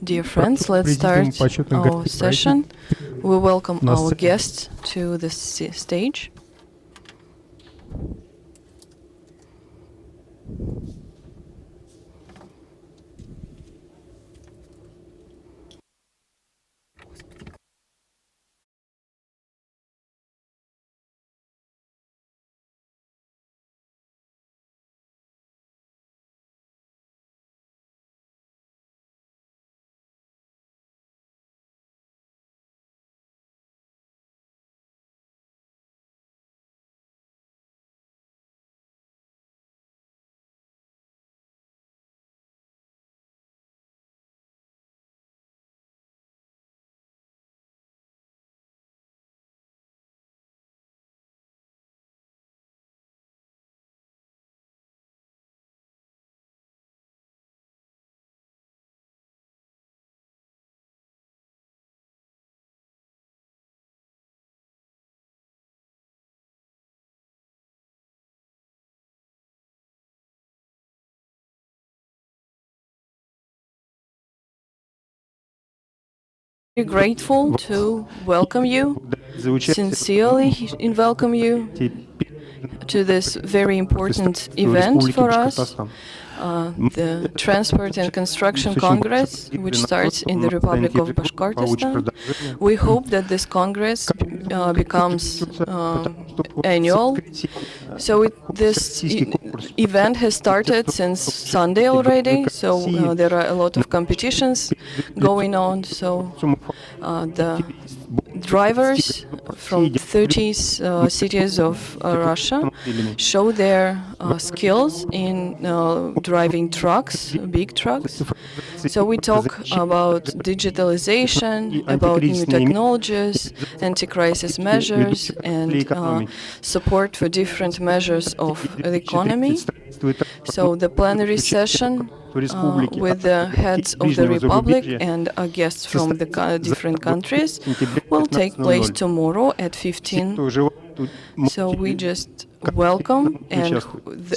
Dear friends, let's start our session. We welcome our guests to the stage. We're grateful to welcome you, sincerely welcome you to this very important event for us, the Transport and Construction Congress, which starts in the Republic of Bashkortostan. We hope that this Congress becomes annual. So this event has started since Sunday already, so there are a lot of competitions going on. So the drivers from 30 cities of Russia show their skills in driving trucks, big trucks. So we talk about digitalization, about new technologies, anti-crisis measures, and support for different measures of the economy. So the plenary session with the heads of the Republic and guests from the different countries will take place tomorrow at 15. So we just welcome and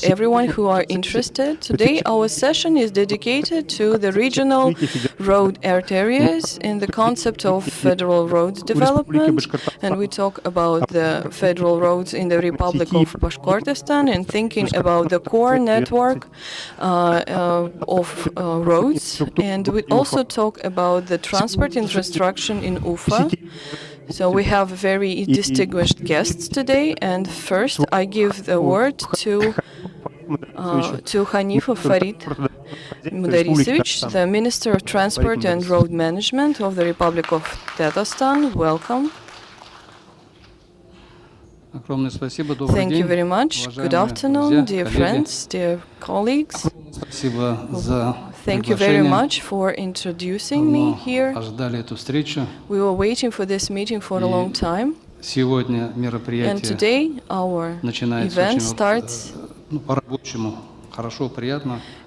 everyone who are interested. Today our session is dedicated to the regional road arteries in the concept of federal road development, and we talk about the federal roads in the Republic of Bashkortostan and thinking about the core network of roads, and we also talk about the transport infrastructure in Ufa. So we have very distinguished guests today, and first I give the word to Hanifov Farid Mudarisovich, the Minister of Transport and Road Management of the Republic of Tatarstan. Welcome. Thank you very much. Good afternoon, dear friends, dear colleagues. Thank you very much for introducing me here. We were waiting for this meeting for a long time. And today our event starts,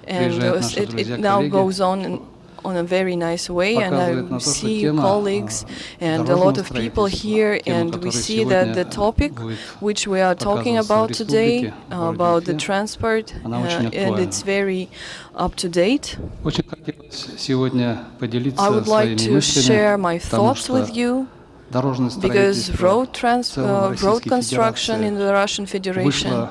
and it now goes on a very nice way, and I see colleagues and a lot of people here, and we see that the topic which we are talking about today, about the transport, and it's very up to date. I would like to share my thoughts with you, because road construction in the Russian Federation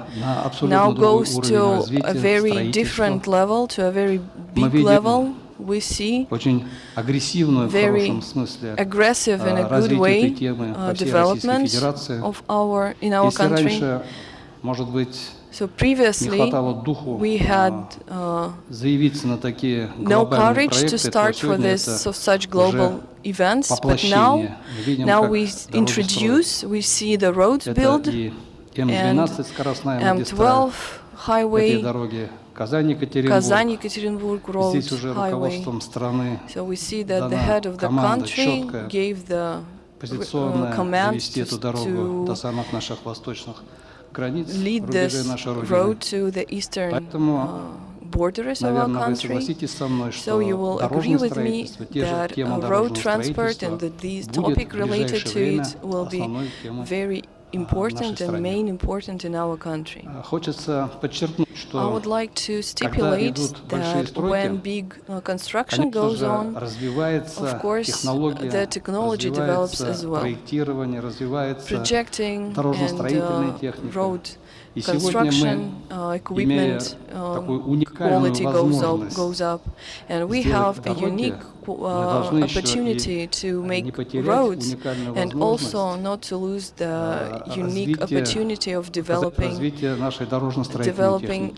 now goes to a very different level, to a very big level. We see very aggressive in a good way development of in our country. So previously we had no courage to start for such global events, but now we see the roads built, and M12 highway, Kazan-Yekaterinburg road highway. So we see that the head of the country gave the command to lead this road to the eastern borders of our country. So you will agree with me that road transport and this topic related to it will be very important and main important in our country. Хочется подчеркнуть, I что would like to stipulate that when big construction goes on, of course, the technology develops as well. Projecting and road construction equipment quality goes up, and we have a unique opportunity to make roads, and also not to lose the unique opportunity of developing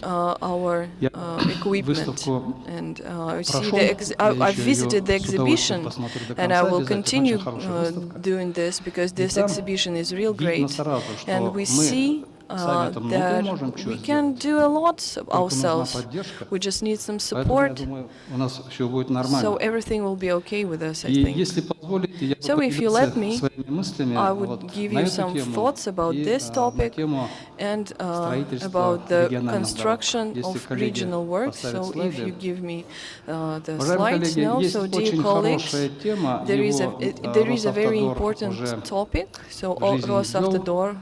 our equipment. And I've visited the exhibition, and I will continue doing this because this exhibition is real great, and we see that we can do a lot ourselves. We just need some support, so everything will be okay with us, I think. So if you let me, I would give you some thoughts about this topic and about the construction of regional works. So if you give me the slides now. So dear colleagues, there is a very important topic. So Avtodor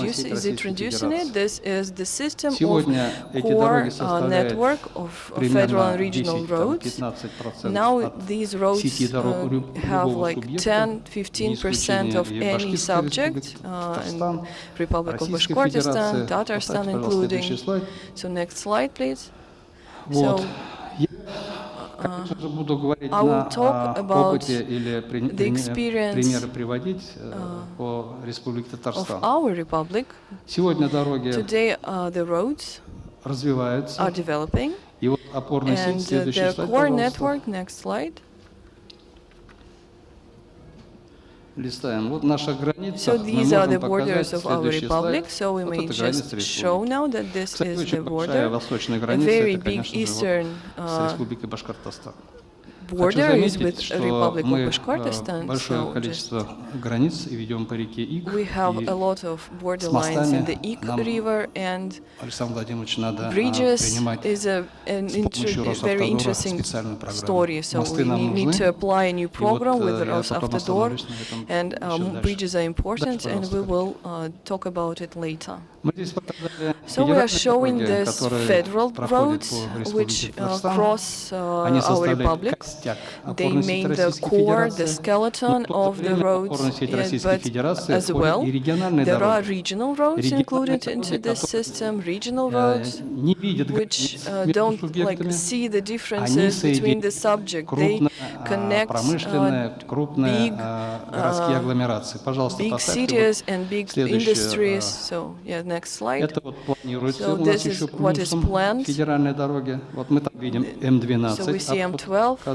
is introducing it. This is the system of core network of federal and regional roads. Now these roads have like 10-15% of any subject, in Republic of Bashkortostan, Tatarstan including. So next slide, please. So I will talk about the experience of our republic. Today the roads are developing, and the core network, next slide. So these are the borders of our republic. So we may just show now that this is the border, a very big eastern border is with Republic of Bashkortostan. So we have a lot of border lines in the Ig river, and bridges is a very interesting story. So we need to apply a new program with Avtodor, and bridges are important, and we will talk about it later. So we are showing this federal roads which cross our republic. They made the core, the skeleton of the roads, but as well there are regional roads included into this system, regional roads which don't see the differences between the subject. They connect big cities and big industries. So yeah, next slide. So this is what is planned. So we see M12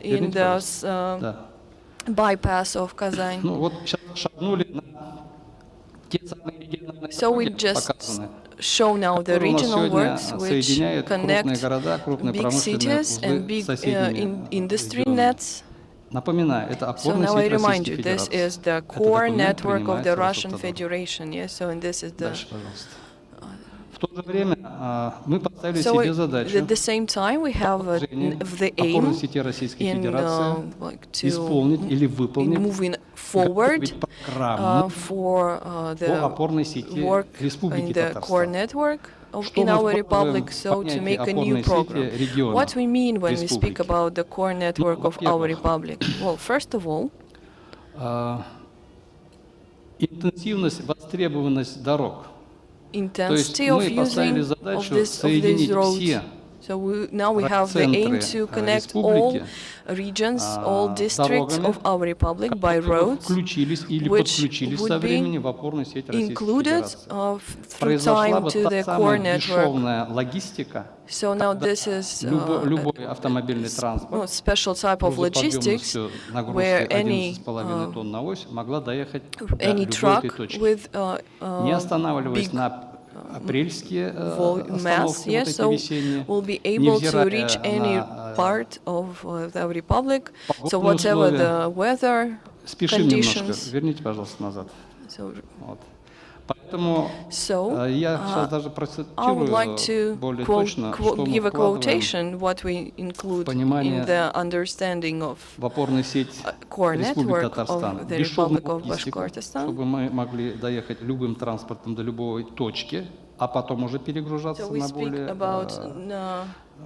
in the bypass of Kazan. So we just show now the regional works which connect big cities and big industry nets. So now I remind you, this is the core network of the Russian Federation. Yes, so and this is the. So at the same time, we have the aim in moving forward for the work in the core network in our republic, so to make a new program. What we mean when we speak about the core network of our republic? Well, first of all, intensity of using of these roads. So now we have the aim to connect all regions, all districts of our republic by roads, which would be included through time to the core network. So now this is a special type of logistics where any truck with big mass, yes, so will be able to reach any part of the republic. So whatever the weather conditions. So So I would like to give a quotation what we include in the understanding of core network of the Republic of Bashkortostan. Чтобы мы могли доехать любым транспортом до любой точки, а потом уже перегружаться на более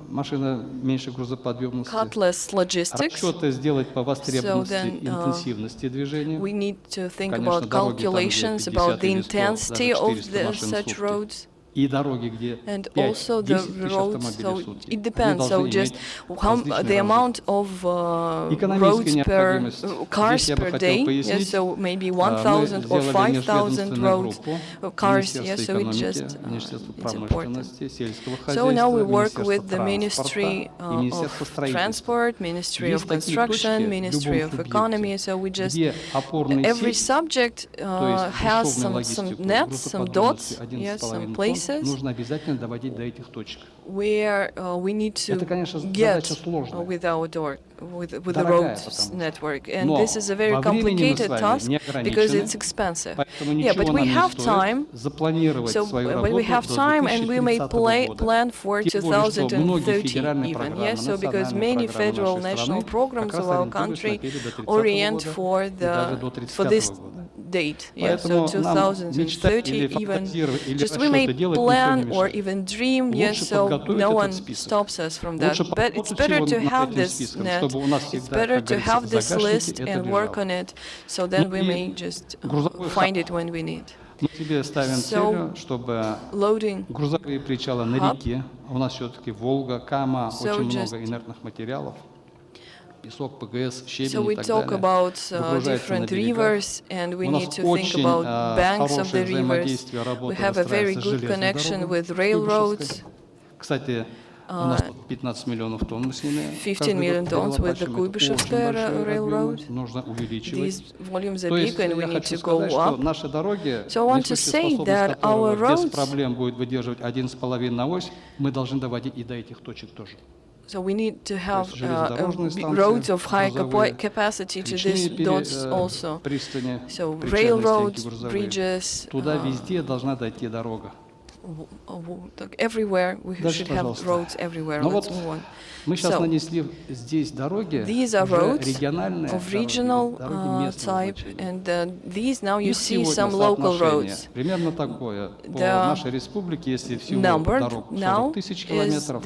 машина меньше грузоподъемности. Расчеты сделать по востребованности, интенсивности движения. We need to think about calculations about the intensity of such roads. And also the roads, so it depends. So just the amount of roads per cars per day. Yes, so maybe 1,000 or 5,000 roads cars. Yes, so it just it's important. So now we work with the Ministry of Transport, Ministry of Construction, Ministry of Economy. So we just every subject has some nets, some dots, yes, some places where we need to get with the roads network, and this is a very complicated task because it's expensive. Yeah, but we have time. So when we have time, and we may plan for 2030 even. Yes, so because many federal national programs of our country orient for this date. Yeah, so 2030 even. Just we may plan or even dream. Yes, so no one stops us from that. But it's better to have this net. It's better to have this list and work on it, so then we may just find it when we need. Мы себе ставим целью, чтобы грузовые причалы на реке, у нас все-таки Волга, Кама, очень много инертных материалов, песок, ПГС, щебень и так далее. So we talk about different rivers, and we need to think about banks of the rivers. We have a very good connection with railroads. Кстати, у нас 15 миллионов тонн мы с ними 15 million tons with the Kuybyshev railroad. Нужно увеличивать. These volumes are big, and we need to go up. Наши дороги So I want to say that our roads без проблем будет выдерживать 1,5 на ось. Мы должны доводить и до этих точек тоже. So we need to have roads of high capacity to these dots also. So railroads, bridges. Tуда везде должна дойти дорога. Everywhere we should have roads everywhere. Let's move on. Мы сейчас нанесли здесь дороги these are roads of regional type, and these now you see some local roads. Примерно такое. По нашей республике, если всего дорог 40 тысяч километров,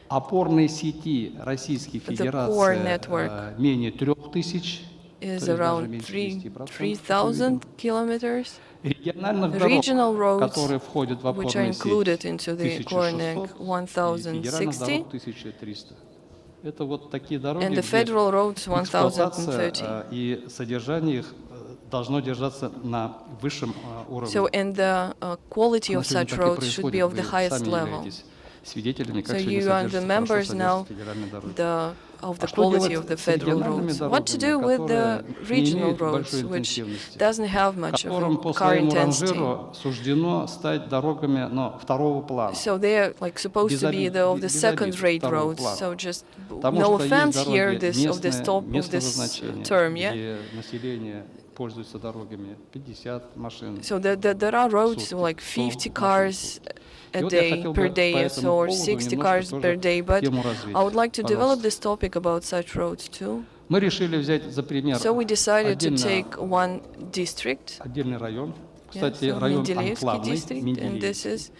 опорной сети Российской Федерации менее 3000, is around 3,000 kilometers. Regional roads, which are included into the core net 1,060, and the federal roads 1,030. So, and the quality of such roads should be of the highest level. So you are the members now of the quality of the federal roads. What to do with the regional roads, which doesn't have much of car intensity? So they are like supposed to be of the second-rate roads. So just no offense here of this term, yeah. So there are roads like 50 cars a day, per day, or 60 cars per day, but I would like to develop this topic about such roads too. So we decided to take one district, Mendeleyevsky district, and this is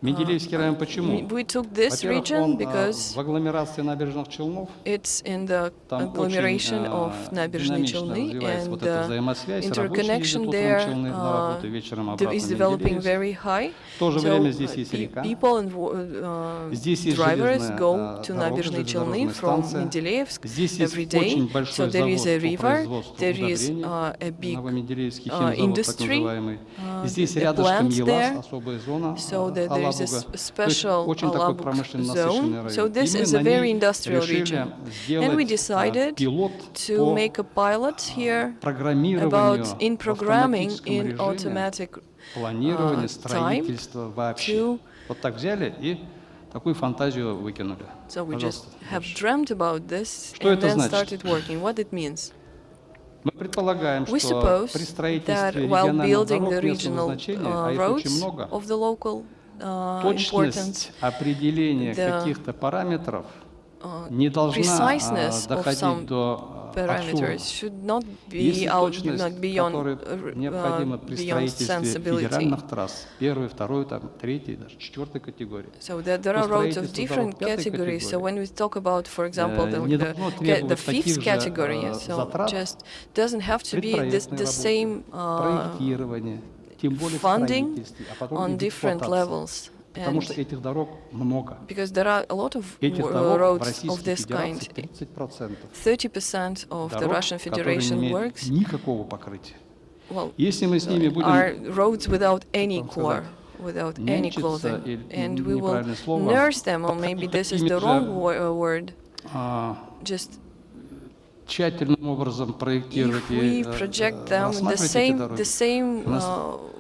Менделеевский район почему? We took this region because в агломерации набережных Челнов it's in the agglomeration of Набережные Челны, and the interconnection there is developing very high. So people and drivers go to Набережные Челны from Mendeleyevsk every day. So there is a river, there is a big industry, a plant there. So there is a special Alabuk zone. So this is a very industrial region. And we decided to make a pilot here about in programming in automatic time to... Такую фантазию выкинули. So we just have dreamt about this and then started working. What it means? Мы предполагаем, We что suppose при that строительстве while региональных building дорог the местного regional значения, а их очень roads много, of the local importance, точность определения каких-то параметров не должна preciseness of доходить some до parameters абсурда. should not be Если out, точность, not beyond, которая необходима при beyond строительстве sensibility. федеральных трасс, первой, второй, там, третьей, даже четвертой категории, So there are roads of different categories. So when we talk about, for example, the fifth category, so just doesn't have to be the same проектирование, тем более в funding строительстве, а потом on и в different эксплуатации. levels. Потому что этих дорог много. Because there are a lot of Этих дорог в roads of Российской this kind. Федерации 30%. 30% of the Дорог, Russian которые не Federation имеют works, никакого покрытия. well, Если мы с ними будем are roads without any core, without any нянчиться, clothing, and we will неправильное слово, nurse them, or maybe this is the wrong word, just тщательным образом проектировать if we и project them in the same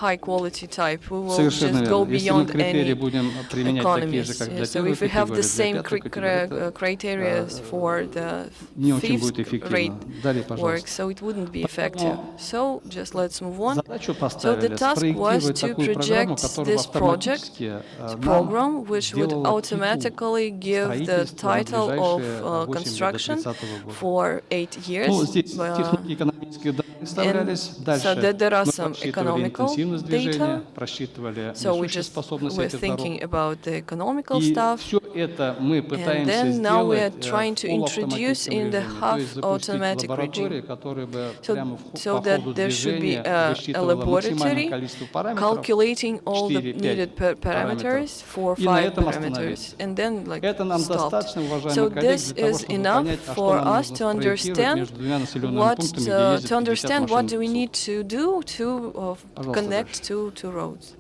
high quality type, we will Совершенно just go верно. Если мы beyond критерии any будем применять такие же, economies. как для So первой if we have категории, the same для пятой категории, criteria for the не очень будет fifth эффективно. rate Далее, work, пожалуйста. so it wouldn't be effective. So just let's move on. Задачу So the поставили task was спроектировать to такую программу, project которая this project автоматически program, which would делала automatically give the строительство на title ближайшие of 8 construction лет до 30-го года. for 8 years. Ну, здесь технико-экономические данные вставлялись. Дальше so there are мы some просчитывали economical интенсивность движения, data. просчитывали So we несущую just способность were этих дорог. thinking about the economical И stuff. все это мы And пытаемся then now we are сделать trying в to introduce полуавтоматическом in the режиме, то есть запустить half-automatic лаборатории, regime. которые бы прямо по So ходу that there should be движения a высчитывало максимальное laboratory количество параметров, calculating all the 4-5 needed parameters for и на 5 этом parameters, and then like Это нам stopped. достаточно, So уважаемые коллеги, this для того, is чтобы enough понять, а что for нам us нужно to спроектировать understand между двумя населенными what пунктами, где ездит 50 understand what машин do в we сутки. need to do to connect two roads.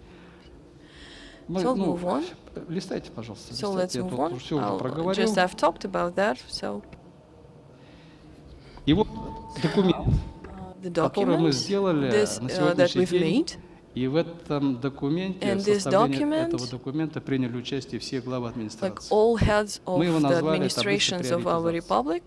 So move on. Листайте, пожалуйста. So let's Я move тут on. все уже проговорил. Just I've talked about that. So И вот документ, the который мы documents сделали на that сегодняшний we've день, made. и в этом документе, And в this составлении document, этого документа приняли участие все главы like администрации. all heads of Мы его the назвали administrations of our таблицей republic,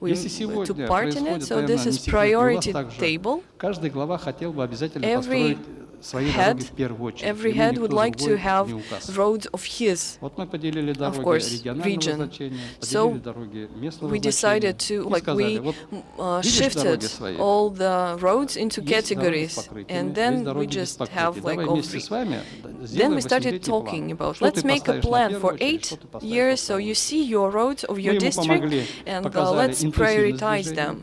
we Если took сегодня part in it. происходит, So наверное, this не is секрет, и у вас priority также, table. каждый глава хотел бы обязательно Every построить свои дороги в первую очередь. Every Ему head никто would like to другой have не указ. roads of his. Вот мы поделили дороги course, регионального region. значения, So поделили дороги местного we значения decided to, и like, сказали, we вот видишь дороги shifted свои, all the roads into есть дороги с categories, покрытиями, and есть then we дороги без just покрытия. have like Давай all вместе three. с вами Then сделаем we started 8-летний план. talking about, Что let's ты make a поставишь на plan первую for очередь, 8 что ты поставишь years, на so вторую. you see your roads of Мы your ему district, помогли, and показали let's интенсивность prioritize движения. them.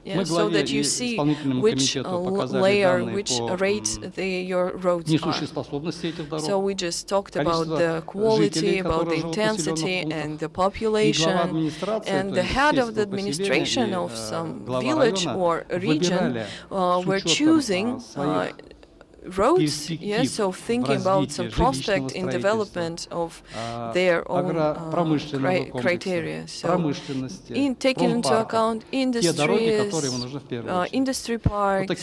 Yeah, Мы so главе that you и see исполнительному which комитету показали layer, данные which по rate your roads are. несущей способности этих дорог. So we just talked about Количество the quality, жителей, about которые the живут в intensity, населенных and the пунктах. И глава population, администрации, and то the есть head of the естественного administration поселения of и some глава village района or region выбирали were с учетом choosing своих roads, yes, so thinking about some prospect in development of their own criteria. So in taking into account industries, industry parks,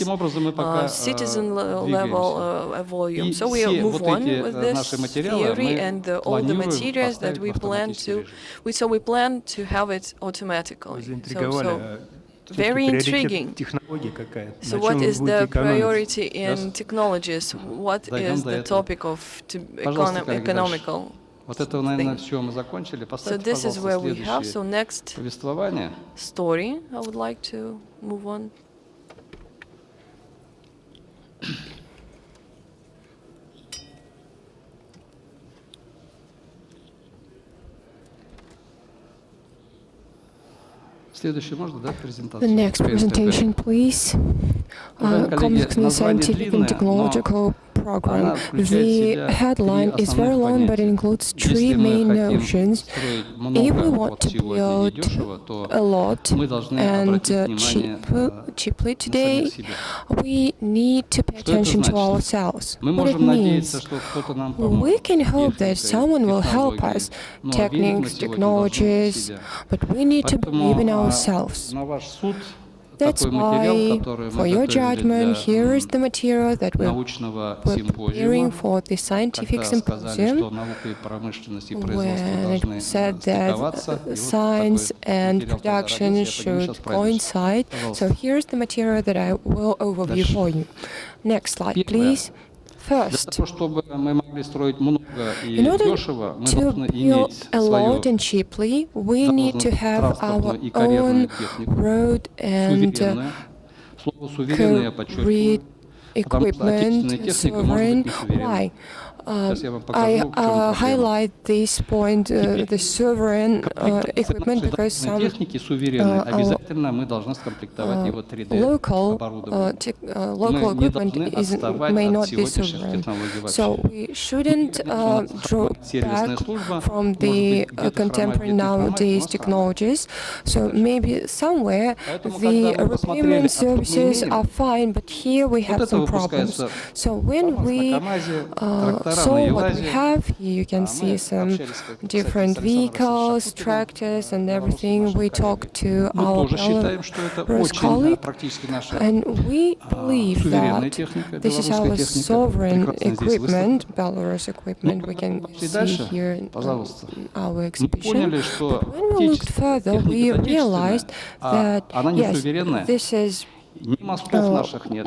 citizen level volume. So we move on with this theory and all the materials that we plan to, we plan to have it automatically. So very intriguing. So what is the priority in technologies? What is the topic of economical? Вот это, наверное, все мы закончили. So Поставьте, this is where we пожалуйста, have. So следующее next повествование. story, I would like to move on. Следующее можно, да, презентацию? The next presentation, please. Complex Scientific and Technological Program. The headline is very long, but it includes three main notions. If we want to build a lot and cheaply today, we need to pay attention to ourselves. What it means. We can hope that someone will help us, techniques, technologies, but we need to believe in ourselves. That's why, for your judgment, here is the material that we're preparing for the scientific symposium, when it was said that science and production should coincide. So here's the material that I will overview for you. Next slide, please. First, in order to build a lot and cheaply, we need to have our own road and concrete equipment, sovereign. Why? I highlight this point, the sovereign equipment, because some local equipment may not be sovereign. So we shouldn't draw back from the contemporary nowadays technologies. So maybe somewhere the repayment services are fine, but here we have some problems. So when we saw what we have here, you can see some different vehicles, tractors and everything. We talked to our Belarus colleague, and we believe that this is our sovereign equipment, Belarus equipment. We can see here in our exhibition. But when we looked further, we realized that, yes, this is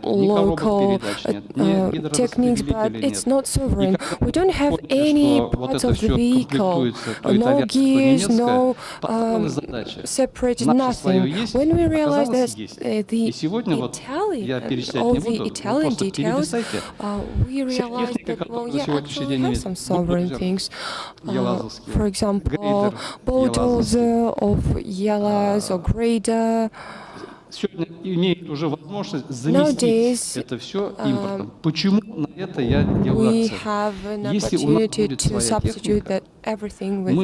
local techniques, but it's not sovereign. We don't have any parts of the vehicle, no gears, no separated, nothing. When we realized that the all the Italian details, we realized that, well, yeah, actually we have some sovereign things. For example, bulldozer of yellows or grader. Nowadays, we have an opportunity to substitute that everything with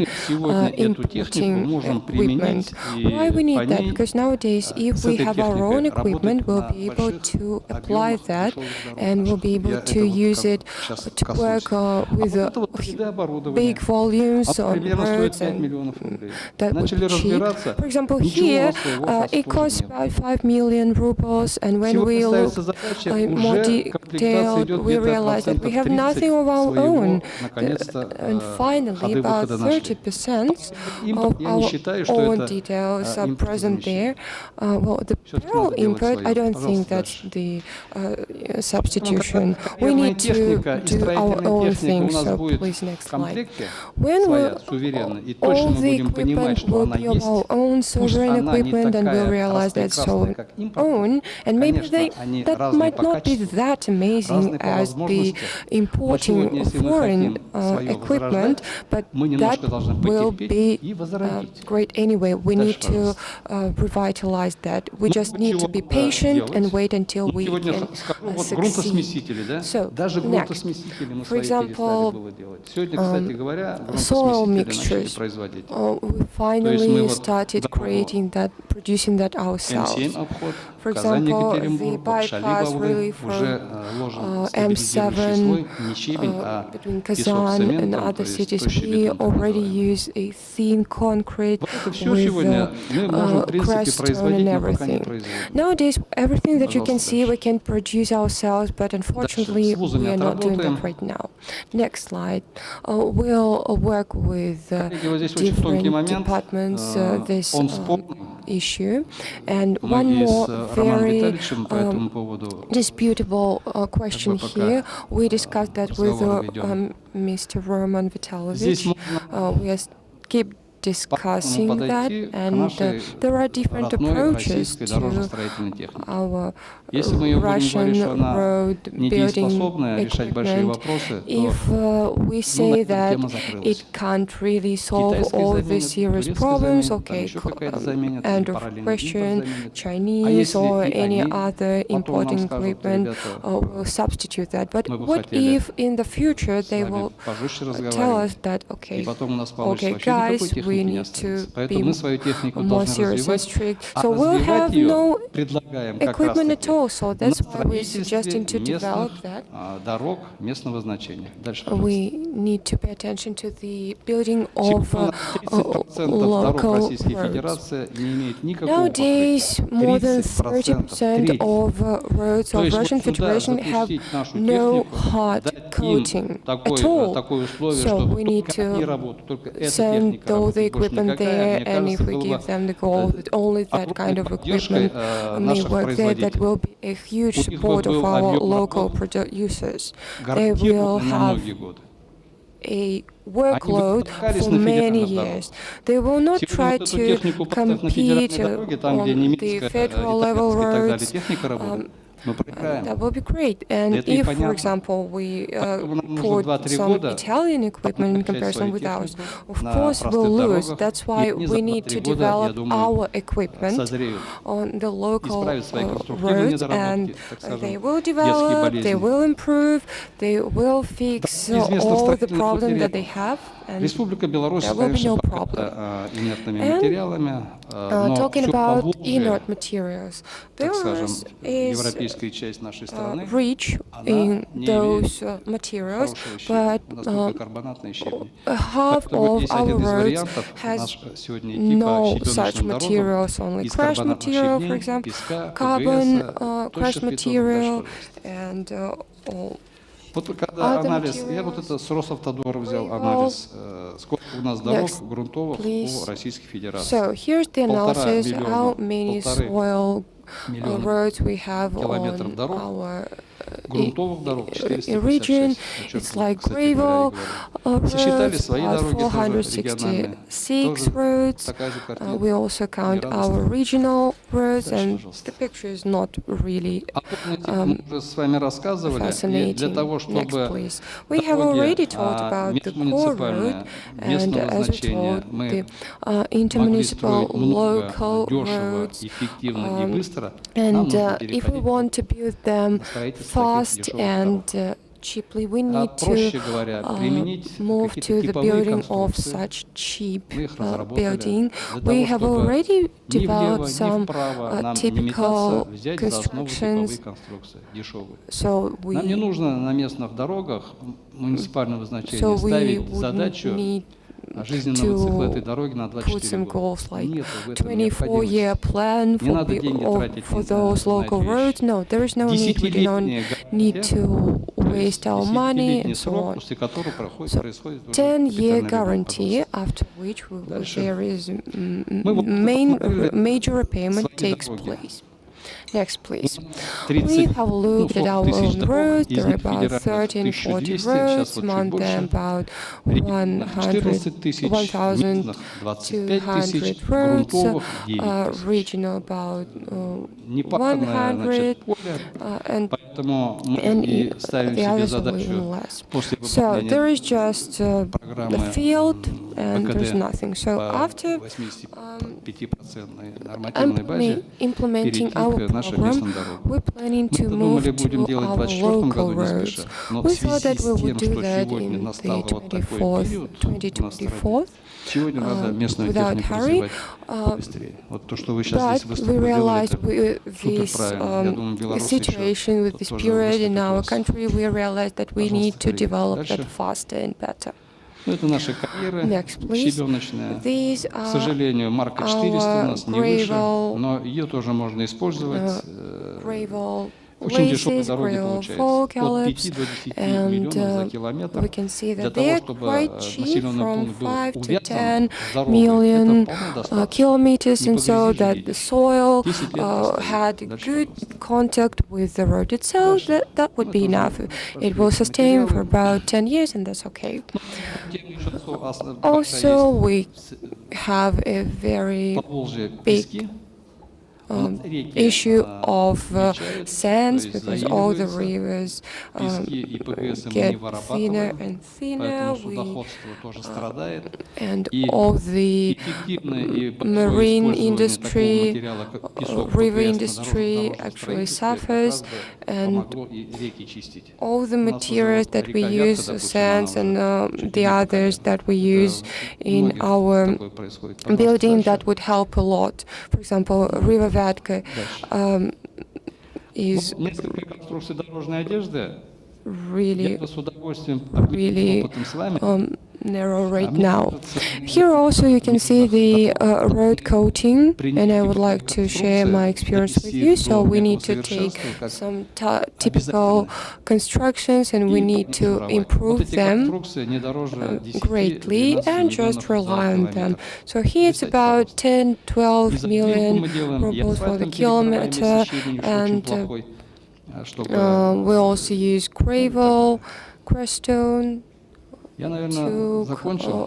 importing equipment. Why we need that? Because nowadays, if we have our own equipment, we'll be able to apply that, and we'll be able to use it to work with big volumes on roads, and that would be cheap. For example, here, it costs about 5 million rubles, and when we look more detailed, we realize that we have nothing of our own. And finally, about 30% of our own details are present there. Well, the pearl import, I don't think that's the substitution. We need to do our own things. So please, next slide. When all the equipment will be of our own sovereign equipment, and we'll realize that's our own, and maybe that might not be that amazing as the importing foreign equipment, but that will be great anyway. We need to revitalize that. We just need to be patient and wait until we can succeed. So, next, for example, soil mixtures. We finally started creating that, producing that ourselves. For example, the bypass really from M7 between Kazan and other cities, we already use a thin concrete with crest stone and everything. Nowadays, everything that you can see, we can produce ourselves, but unfortunately, we are not doing that right now. Next slide. We'll work with different departments this issue. And one more very disputable question here. We discussed that with Mr. Roman Vitalovich. We keep discussing that, and there are different approaches to our Russian road building equipment. If we say that it can't really solve all the serious problems, okay, end of question, Chinese or any other importing equipment will substitute that. But what if in the future they will tell us that, okay guys, we we не need to останется. Поэтому мы свою технику more должны serious and развивать, strict. а So we'll развивать have ее no предлагаем как equipment раз-таки at all. So на that's why we're строительстве suggesting to develop местных that. дорог местного значения. Дальше, пожалуйста. We need to pay attention to the building of Сегодня 30% дорог local Российской roads. Федерации не имеет никакого Nowadays, покрытия. more than 30%, 30% треть. of roads То of есть Russian вот сюда Federation have запустить нашу no технику, hard дать coating им at all. такое условие, So чтобы we need только они to работают, только эта send техника all the работает, больше equipment никакая. there, Мне and if кажется, we было give them the goal that only that kind of equipment may наших work there, that производителей. will be a huge У них support of был our объем local работ producers. They will гарантированный на have многие годы. a workload выпускались for на many федеральных дорогах. years. They will not Сегодня try вот эту to технику поставь на федеральные compete дороги, там, где on the немецкая, federal level итальянская и так далее roads. техника работает. Мы проиграем. That will be great. And Это и if, for понятно. example, we Поэтому нам нужно put 2-3 some года Italian equipment in накачать comparison свою with ours, технику of на course we'll простых lose. дорогах, That's и why они за we need 2-3 to года, я develop думаю, our equipment созреют. on the local Исправить свои конструктивные roads, and недоработки, так скажем, they will детские develop, they болезни. will improve, they will fix Из местных all the строительных problems that they материалов. have, and Республика Беларусь, there will be конечно, no покрыта инертными And, материалами, но talking все about Поволжье, inert materials, так скажем, Belarus is европейская часть нашей страны, rich она in не those имеет materials, хорошего щебня, but настолько карбонатные щебни. half Поэтому of есть our один из roads вариантов has наш сегодня идти по no such щебеночным дорогам materials, only из crash карбонатных material, for щебней, example, песка, carbon ПГС, crash точных бетонов. material, Дальше, пожалуйста. and all. Вот когда Other анализ, я вот это с Росавтодора взял анализ, сколько у нас дорог грунтовых по Российской Федерации. So here's the analysis, how many полторы soil миллиона roads we have километров on дорог, our грунтовых дорог region. 456. О чем, It's like кстати говоря, gravel говорю. Сосчитали roads, свои about дороги тоже региональные. 466 Тоже roads. такая же картина. We also count Нерадостная. our regional roads, Дальше, and пожалуйста. the picture is not really Мы уже с вами рассказывали, и для fascinating. того, Next, чтобы please. We have already talked about the core road, and местного as we значения told, мы the могли intermunicipal строить много, local дешево, roads. эффективно и быстро, нам And нужно if we переходить want to build them на строительство таких fast дешевых дорог. and cheaply, we need Проще to говоря, применить move какие-то to the типовые building of конструкции. such cheap Мы их разработали building. для We того, have чтобы already ни влево, developed ни some вправо нам не typical метаться, взять за основу типовые constructions. конструкции, дешевые. So Нам не we нужно на местных дорогах муниципального значения so we ставить would задачу need жизненного цикла этой to дороги на put 24 some года. goals like Нет в этом 24-year необходимости. plan Не for, надо деньги тратить for на those local эти roads. вещи. No, there is no need. We do not Десятилетняя need гарантия, to то есть waste our money десятилетний and so срок, on. после которого So, происходит уже 10-year капитальный ремонт. guarantee, Пожалуйста. after which Дальше. there is Мы вот major repayment свои takes дороги. place. Next, please. 30, We have looked at our тысяч own дорог, roads. из There are них about федеральных 1340 1200, сейчас roads, вот чуть among them больше. about Региональных 14 тысяч, 1,200 местных 25 тысяч, roads, грунтовых 9 тысяч. regional about Непаханное, 100, значит, поле, and поэтому мы and и ставим the себе others are задачу even less. после So there is выполнения just the программы field, and there's ПКД nothing. So по after 85% нормативной базе implementing перейти our к нашим program, местным дорогам. we're planning Мы to думали, move будем to делать в our 2024 local году не roads. спеша, но в We связи thought that с we тем, would do что that сегодня in настал the вот такой 24th, период у нас в стране, 2024. сегодня надо местную Without технику hurry, развивать быстрее. Вот то, что вы сейчас but здесь we выступили, realized это with this суперправильно. Я думаю, белорусы situation, with еще this тоже period in выступят у our вас. country, we realized that we Пожалуйста, need to коллеги. develop Дальше. that faster and better. Ну, это наши карьеры Next, please. щебеночные. These К сожалению, марка 400 у нас не выше, gravel, но ее тоже можно использовать. gravel Очень дешевые races, дороги gravel получаются. fall От 5 gallops, до 10 and миллионов за километр. we can see Для that того, they're чтобы quite cheap, населенный from пункт был 5 to увязан 10 с дорогой, million это вполне достаточно. kilometers, Не and so погрязи, that живите. the soil 10 лет постоит. had Дальше, good пожалуйста. contact with the road itself. Дальше. That would be Мы тоже enough. пошли It will в sustain for материалы. about 10 years, and that's okay. Тем еще Also, we have a very Поволжье big пески. issue of sands, because all the rivers get thinner and thinner, and all the marine industry, river industry actually suffers, and all the materials that we use, sands and the others that we use in our building, that would help a lot. For example, River Vatka is really narrow right now. Here also you can see the road coating, and I would like to share my experience with you. So we need to take some typical constructions and we need to improve them greatly and just rely on them. So here it's about 10-12 million rubles for the kilometer, and we also use gravel, crestone, to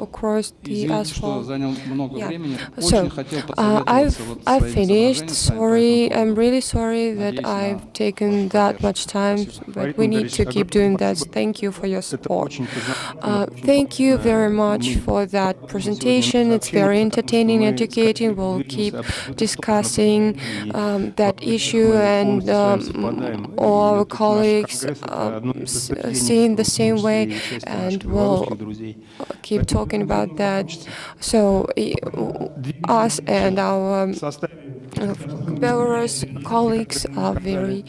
across the asphalt. So I've finished. Sorry, I'm really sorry that I've taken that much time, but we need to keep doing that. Thank you for your support. Thank you very much for that presentation. It's very entertaining, educating. We'll keep discussing that issue, and all our colleagues see in the same way, and we'll keep talking about that. So us and our Belarus colleagues are very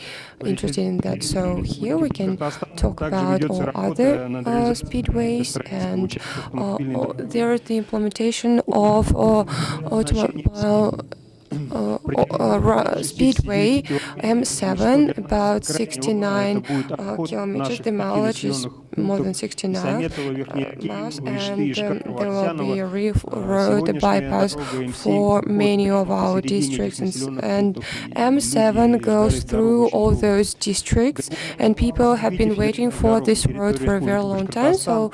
interested in that. So here we can talk about all other speedways, and there is the implementation of automobile speedway M7, about 69 kilometers. The mileage is more than 69 miles, and there will be a road, a bypass for many of our districts, and M7 goes through all those districts, and people have been waiting for this road for a very long time. So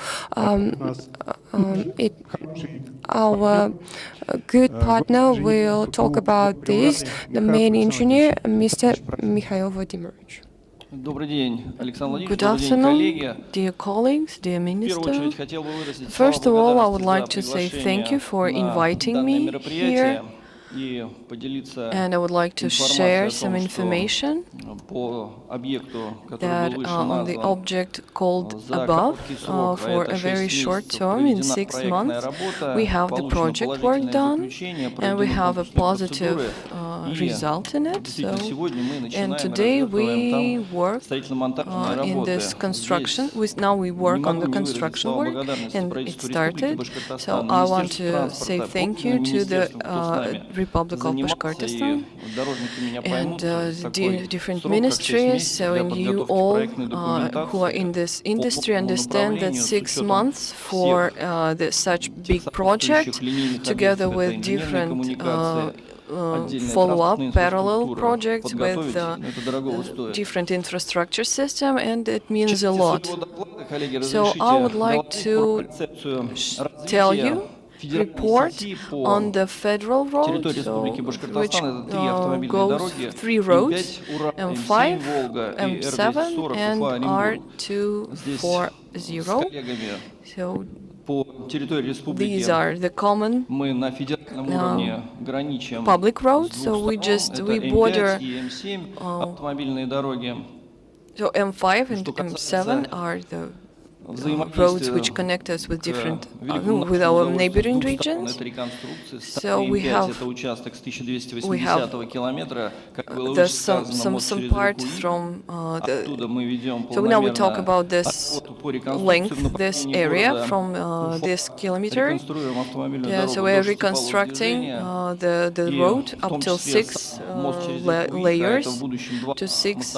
our good partner will talk about this, the main engineer, Mr. Mikhail Vladimirovich. Good afternoon, dear colleagues, dear Minister. First of all, I would like to say thank you for inviting me here, and I would like to share some information that on the object called above. For a very short term, in 6 months, we have the project work done, and we have a positive result in it. So, and today we work in this construction. Now we work on the construction work, and it started. So I want to say thank you to the Republic of Bashkortostan and the different ministries. So, and you all who are in this industry understand that 6 months for such big project, together with different follow-up parallel projects with different infrastructure system, and it means a lot. So I would like to tell you report on the federal road, which goes 3 roads, M5, M7, and R240. So these are the common public roads. So we border. So M5 and M7 are the roads which connect us with different, with our neighboring regions. So we have some part from so now we talk about this length, this area from this kilometer. Yeah, so we're reconstructing the road up till 6 layers to 6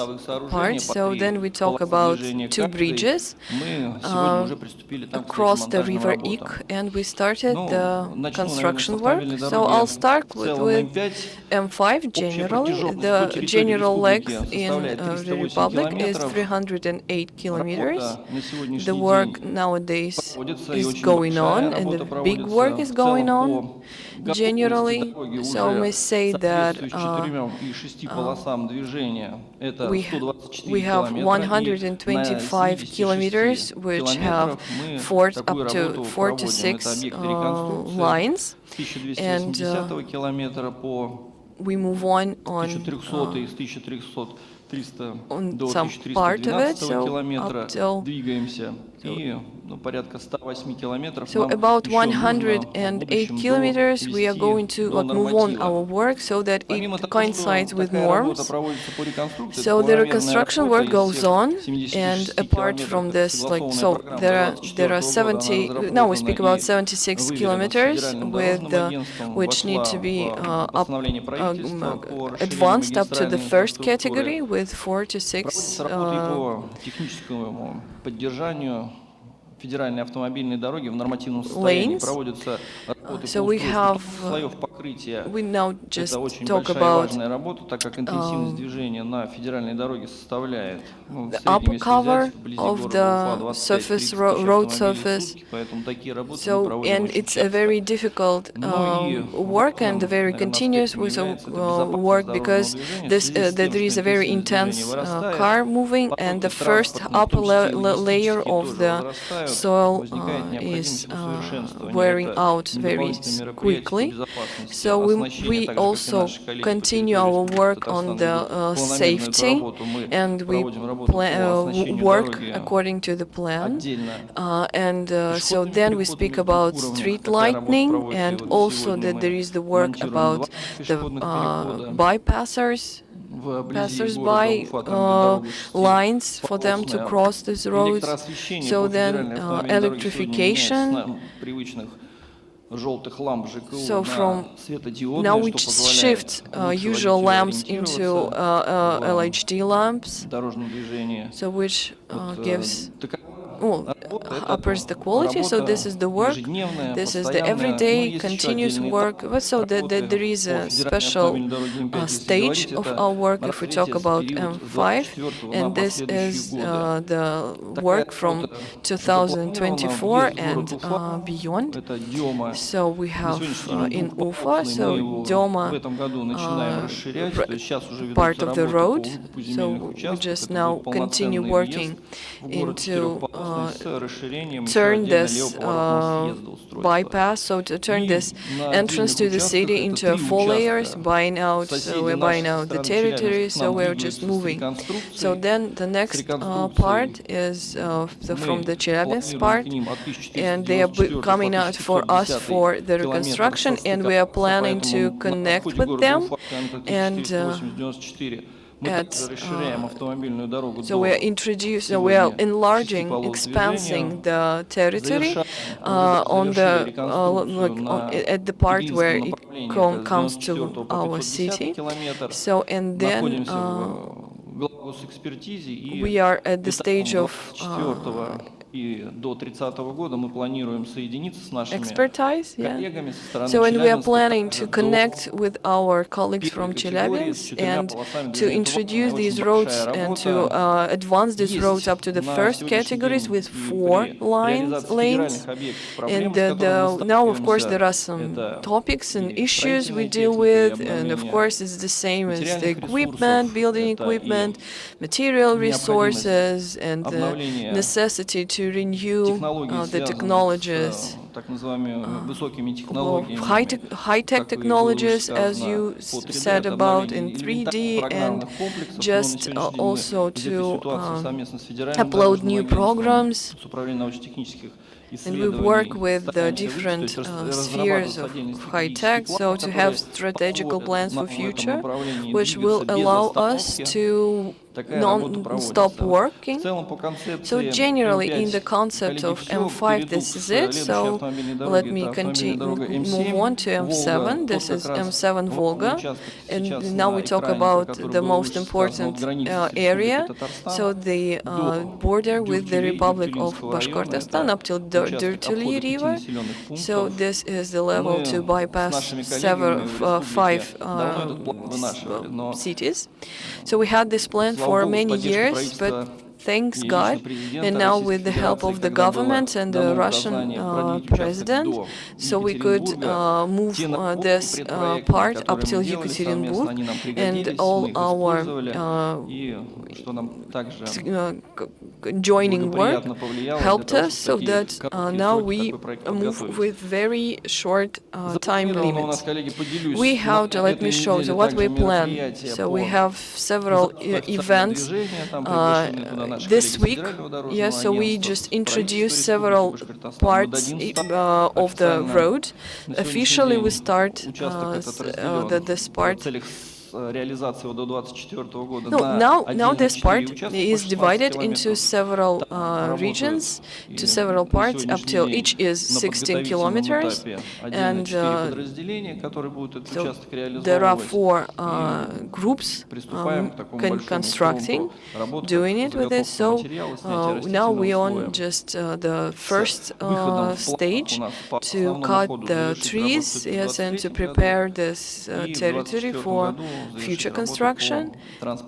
parts. So then we talk about 2 bridges. across the river Ik, and we started the construction work. So I'll start with M5 generally. The general length in the Republic is 308 kilometers. The work nowadays is going on, and the big work is going on generally. So we say that we have 125 kilometers which have up to 46 lines, and we move on some part of it, so up till so about 108 kilometers we are going to move on our work so that it coincides with norms. So the reconstruction work goes on, and apart from this, so there are 70. Now we speak about 76 kilometers with which need to be advanced up to the first category with 4 to 6 lanes. So we now just talk about the upper cover of the surface, road surface. So, and it's a very difficult work and a very continuous work, because there is a very intense car moving, and the first upper layer of the soil is wearing out very quickly. So we also continue our work on the safety, and we work according to the plan. So then we speak about street lighting, and also that there is the work about the passers-by lines for them to cross these roads. So then electrification. So from now we shift usual lamps into LHD lamps, so which gives uppers the quality. So this is the work, this is the everyday continuous work. So there is a special stage of our work if we talk about M5, and this is the work from 2024 and beyond. So we have in Ufa, so Doma part of the road, so we just now continue working into turn this bypass, so to turn this entrance to the city into 4 layers, buying out, so we're buying out the territory, so we're just moving. So then the next part is from the Chelyabinsk part, and they are coming out for us for the reconstruction, and we are planning to connect with them, and so we are enlarging, expanding the territory on the at the part where it comes to our city. So and then we are at the stage of expertise, yeah. So and we are planning to connect with our colleagues from Chelyabinsk and to introduce these roads and to advance these roads up to the first categories with 4 lanes. And now, of course, there are some topics and issues we deal with, and of course, it's the same as the equipment, building equipment, material resources, and the necessity to renew the technologies, high-tech technologies, as you said about in 3D, and just also to upload new programs. And we work with the different spheres of high-tech, so to have strategical plans for future, which will allow us to non-stop working. So generally, in the concept of M5, this is it. So let me move on to M7. This is M7 Volga, and now we talk about the most important area. So the border with the Republic of Bashkortostan up till Dirtuli River. So this is the level to bypass five cities. So we had this plan for many years, but thanks God, and now with the help of the government and the Russian president, so we could move this part up till Yekaterinburg, and all our joining work helped us, so that now we move with very short time limits. We have to, let me show you what we plan. So we have several events this week. Yes, so we just introduced several parts of the road. Officially, we start this part. Now this part is divided into several regions, to several parts, up till each is 16 kilometers, and so there are 4 groups constructing, doing it with this. So now we on just the first stage to cut the trees, yes, and to prepare this territory for future construction. And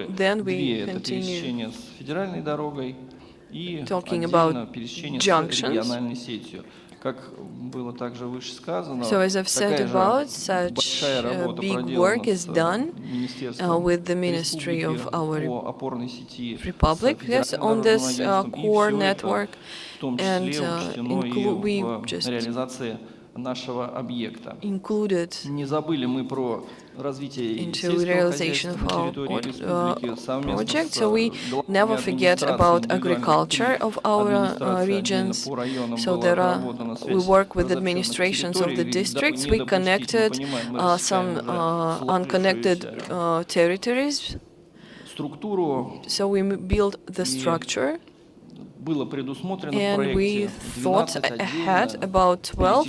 then we continue talking about junctions. So as I've said about, such big work is done with the Ministry of our Republic, yes, on this core network, and we just included into realization of our project. So we never forget about agriculture of our regions. So we work with administrations of the districts. We connected some unconnected territories. So we built the structure. And we thought ahead about 12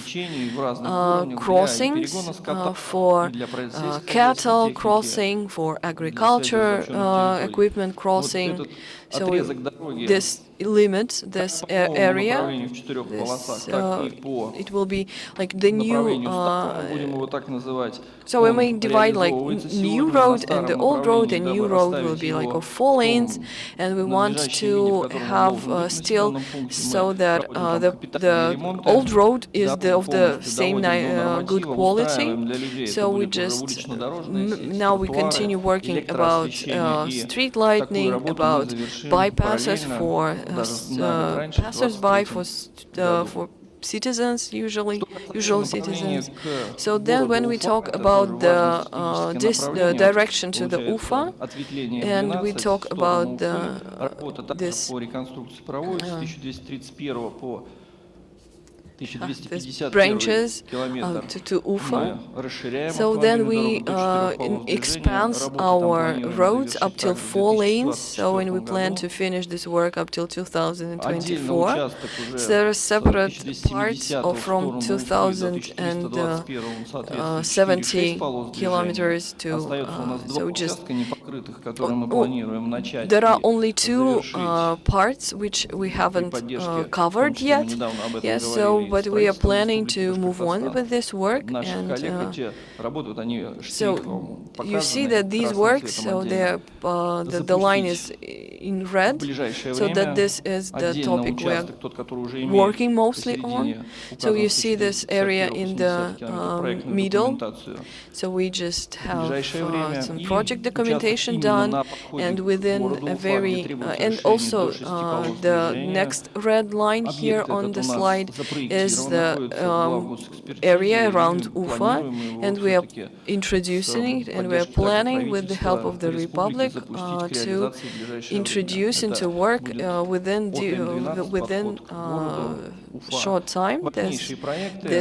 crossings for cattle crossing, for agriculture equipment crossing. So this limits this area. It will be like the new. So we may divide like new road and the old road. And new road will be like of 4 lanes, and we want to have still so that the old road is of the same good quality. So we just now we continue working about street lighting, about bypasses for passers-by, for citizens, usual citizens. So then when we talk about the direction to the Ufa, and we talk about this branches to Ufa. So then we expand our roads up till 4 lanes. So when we plan to finish this work up till 2024. So there are separate parts from 2070 kilometers to. So just there are only 2 parts which we haven't covered yet. Yes, so. But we are planning to move on with this work, and so you see that these works, so the line is in red, so that this is the topic we are working mostly on. So you see this area in the middle. So we just have some project documentation done, and within a very and also the next red line here on the slide is the area around Ufa, and we are introducing it, and we are planning with the help of the Republic to introduce into work within short time.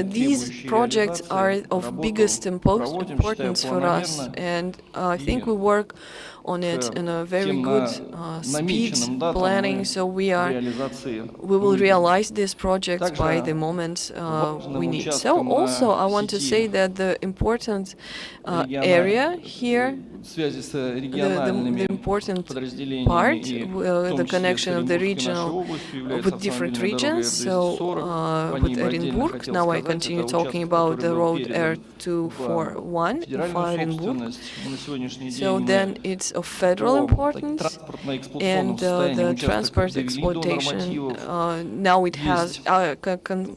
These projects are of biggest importance for us, and I think we work on it in a very good speed planning, so we will realize these projects by the moment we need. So also I want to say that the important area here, the important part, the connection of the regional with different regions. So with Orenburg, now I continue talking about the road R241 of Orenburg. So then it's of federal importance, and the transport exploitation now it has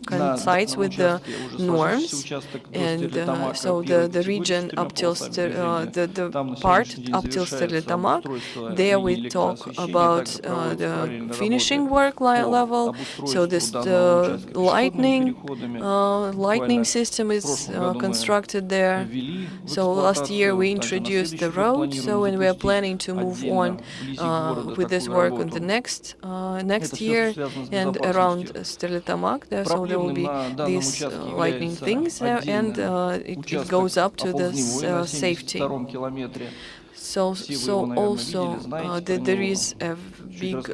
coincides with the norms, and so the region up till the part up till Stерлитамак, there we talk about the finishing work level. So this lightning system is constructed there. So last year we introduced the road, so and we are planning to move on with this work on the next year and around Stерлитамак. So there will be these lightning things there, and it goes up to this safety. So also there is a big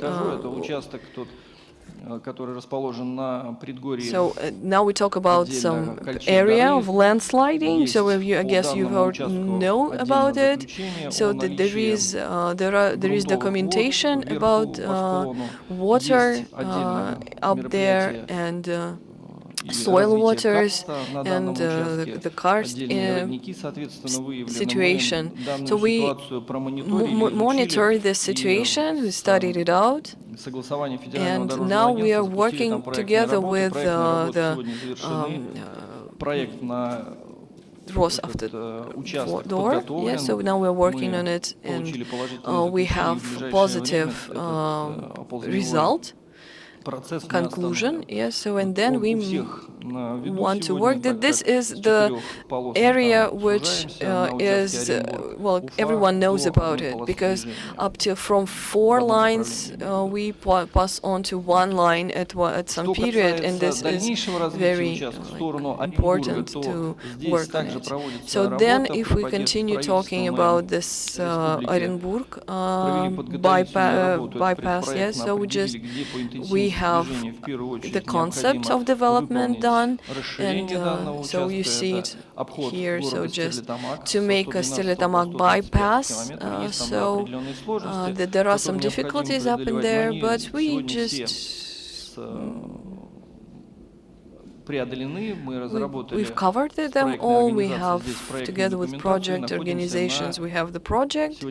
so now we talk about some area of landsliding. So I guess you've know about it. So there is documentation about water up there and soil waters and the karst situation. So we monitor this situation, we studied it out, and now we are working together with the Avtodor. Yes, so now we're working on it, and we have positive result. Conclusion, yes. So and then we want to work that this is the area which is well, everyone knows about it, because up to from 4 lines we pass on to 1 line at some period, and this is very important to work on it. So then if we continue talking about this Orenburg bypass, yes, so we have the concept of development done, and so you see it here. So just to make a Stерлитамак bypass, so there are some difficulties up in there, but we just we've covered them all. We have, together with project organizations, we have the project,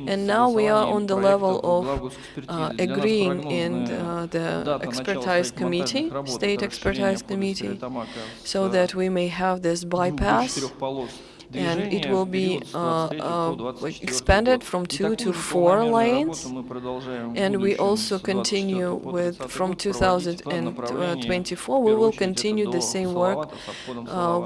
and now we are on the level of agreeing in the expertise committee, state expertise committee, so that we may have this bypass, and it will be expanded from 2 to 4 lanes, and we also continue with from 2024 we will continue the same work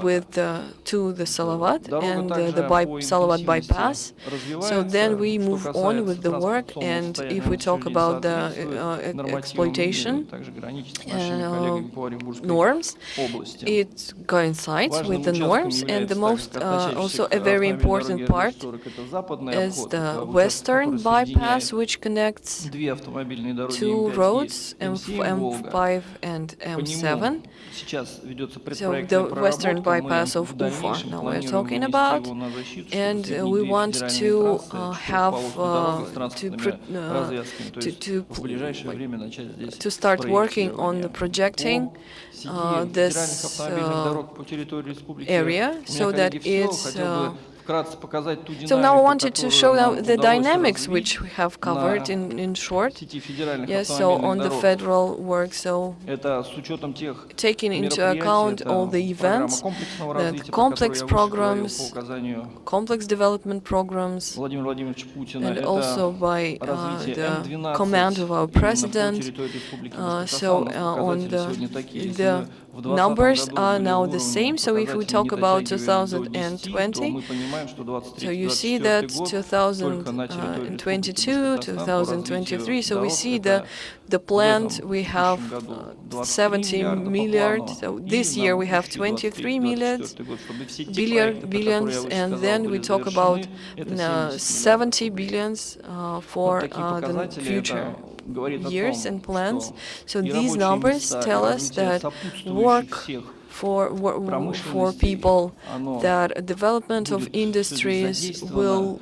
with to the Salavat and the Salavat bypass. So then we move on with the work, and if we talk about the exploitation norms, it coincides with the norms, and the most also a very important part is the western bypass, which connects 2 roads, M5 and M7. So the western bypass of Ufa now we're talking about, and we want to to start working on the projecting this area, so that it's so now I wanted to show the dynamics which we have covered in short. Yes, so on the federal work, so taking into account all the events, the complex programs, complex development programs, and also by the command of our president. So on the numbers are now the same. So if we talk about 2020, So you see that 2022, 2023, so we see the plant, we have 70 million, so this year we have 23 billions, and then we talk about 70 billions for the future years and plans. So these numbers tell us that work for people, that development of industries will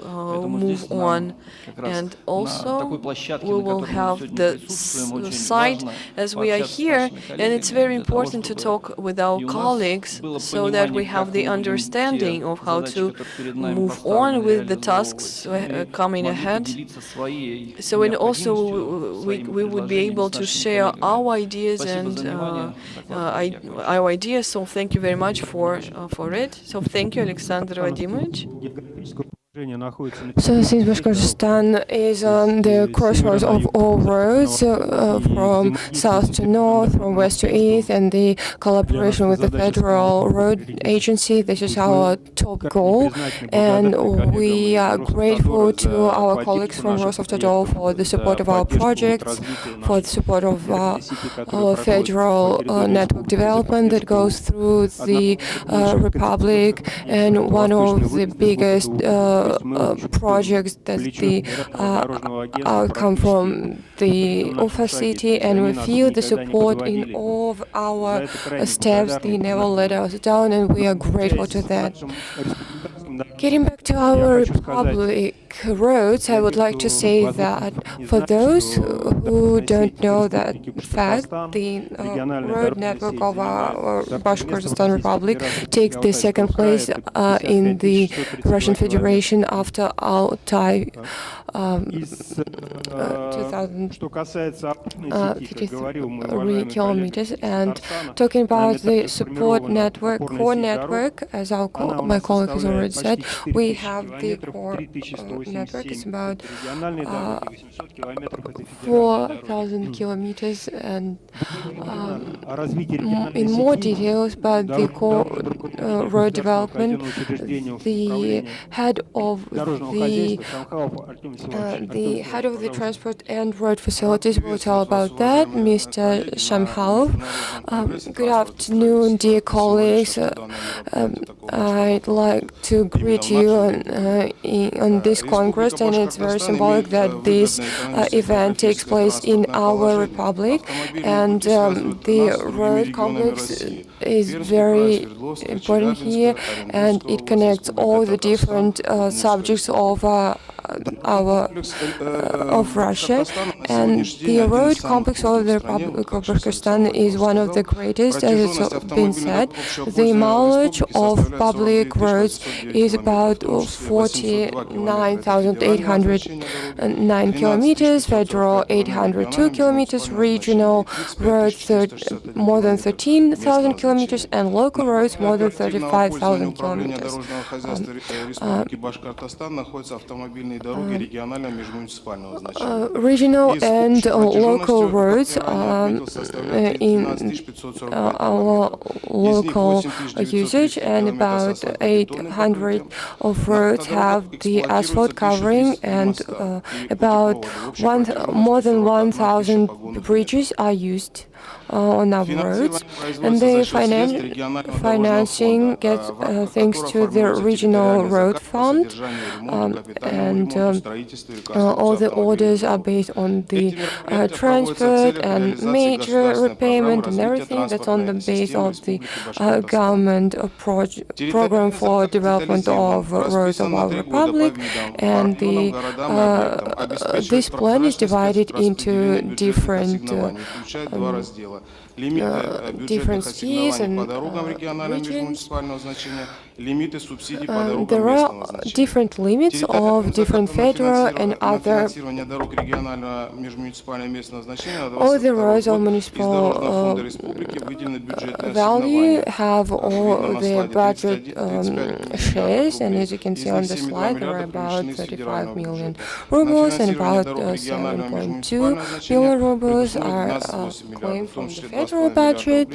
move on, and also we will have the site as we are here, and it's very important to talk with our colleagues so that we have the understanding of how to move on with the tasks coming ahead. So, and also we would be able to share our ideas and our ideas. So thank you very much for it. So thank you, Alexander Vadimovich. So since Bashkortostan is on the crossroads of all roads, from south to north, from west to east, and the collaboration with the Federal Road Agency, this is our top goal, and we are grateful to our colleagues from Avtodor for the support of our projects, for the support of our federal network development that goes through the Republic, and one of the biggest projects that the outcome from the Ufa city, and we feel the support in all of our steps. They never let us down, and we are grateful to that. Getting back to our public roads, I would like to say that for those who don't know that fact, the road network of our Bashkortostan Republic takes the second place in the Russian Federation after Altai, 2,053 kilometers. And talking about the support network, core network, as my colleague has already said, we have the core network. It's about 4,000 kilometers, and in more details about the core road development, the head of the transport and road facilities will tell about that, Mr. Shamhalov. Good afternoon, dear colleagues. I'd like to greet you on this Congress, and it's very symbolic that this event takes place in our republic, and the road complex is very important here, and it connects all the different subjects of Russia, and the road complex of the Republic of Bashkortostan is one of the greatest, as it's been said. The mileage of public roads is about 49,809 kilometers, federal 802 kilometers, regional roads more than 13,000 kilometers, and local roads more than 35,000 kilometers. Regional and local roads in our local usage, and about 800 of roads have the asphalt covering, and about more than 1,000 bridges are used on our roads, and the financing gets thanks to the regional road fund, and all the orders are based on the transport and major repayment and everything that's on the base of the government program for development of roads of our republic, and this plan is divided into different cities and regions. There are different limits of different federal and other. All the roads of municipal value have all the budget shares, and as you can see on the slide, there are about 35 million rubles, and about 7.2 million rubles are claimed came from the federal budget,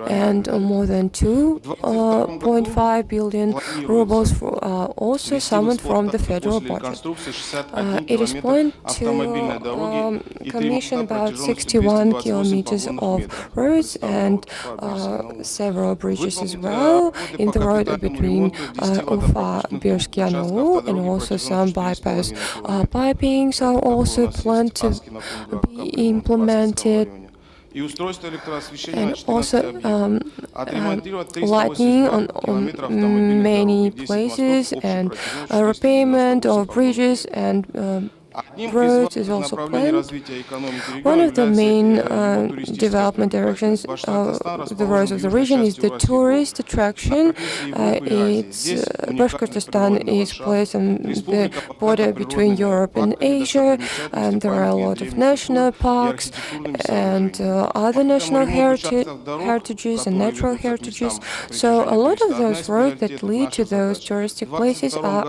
and more than 2.5 billion rubles also summoned from the federal budget. It is planned to commission about 61 kilometers of roads and several bridges as well in the road between Ufa-Birsk-Yanou, and also some bypass pipings are also planned to be implemented. And also lighting on many places and repayment of bridges and roads is also planned. One of the main development directions of the roads of the region is the tourist attraction. Bashkortostan is placed on the border between Europe and Asia, and there are a lot of national parks and other national heritages and natural heritages. So a lot of those roads that lead to those touristic places are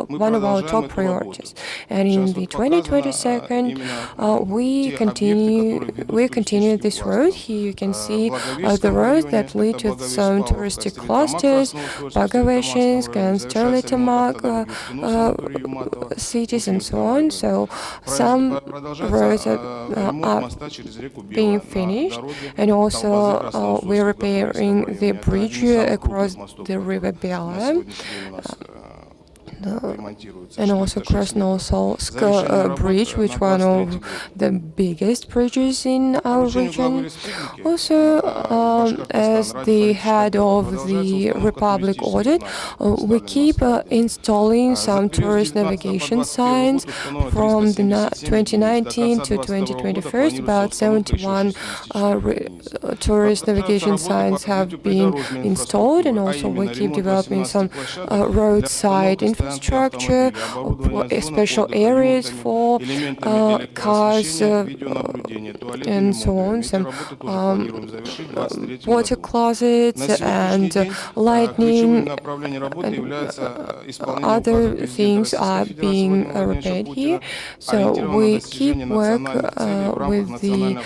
one of our top priorities. And in the 2022, we continue this road. Here you can see the roads that lead to some touristic clusters, Bagoveshins, Sterlitamak cities, and so on. So some roads are being finished, and also we're repairing the bridge across the river Bela. And also Krasnoselsk bridge, which one of the biggest bridges in our region. Also, as the head of the Republic audit, we keep installing some tourist navigation signs from the 2019 to 2021. About 71 tourist navigation signs have been installed, and also we keep developing some roadside infrastructure, special areas for cars and so on, some water closets and lighting and other things are being repaired here. So we keep work with the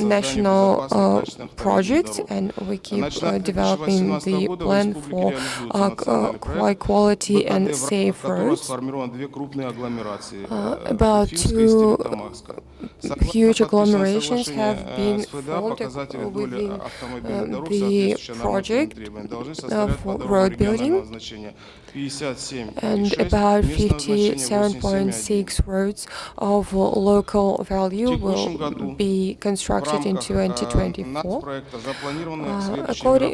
national projects, and we keep developing the plan for high quality and safe roads. About 2 huge agglomerations have been formed within the project for road building, and about 57.6 roads of local value will be constructed in 2024.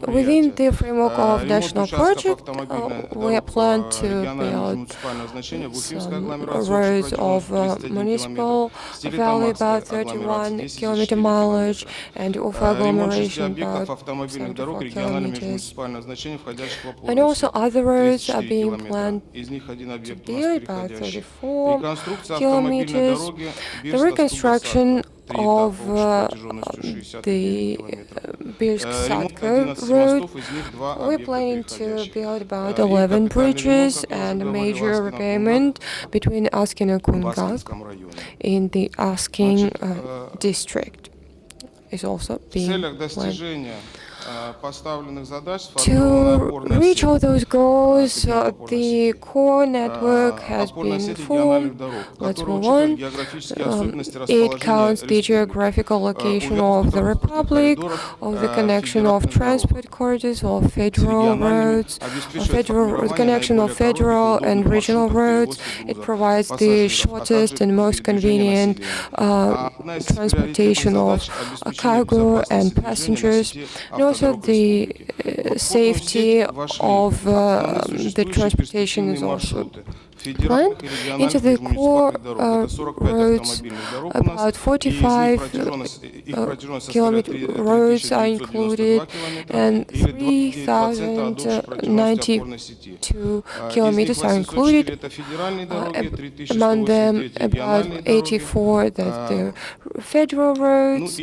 Within the framework of national project, we are planned to build some roads of municipal value, about 31 kilometer mileage, and of agglomeration about 74 kilometers. And also other roads are being planned to build about 34 kilometers. The reconstruction of the Birsk-Sadko road, we're planning to build about 11 bridges and a major repairment between Askin and Kungas in the Askin district is also being planned. To reach all those goals, the core network has been formed. Let's move on. It counts the geographical location of the Republic, of the connection of transport corridors, of federal roads, connection of federal and regional roads. It provides the shortest and most convenient transportation of cargo and passengers, and also the safety of the transportation is also planned. Into the core roads, about 45 kilometer roads are included, and 3,092 kilometers are included. Among them, about 84 that the federal roads,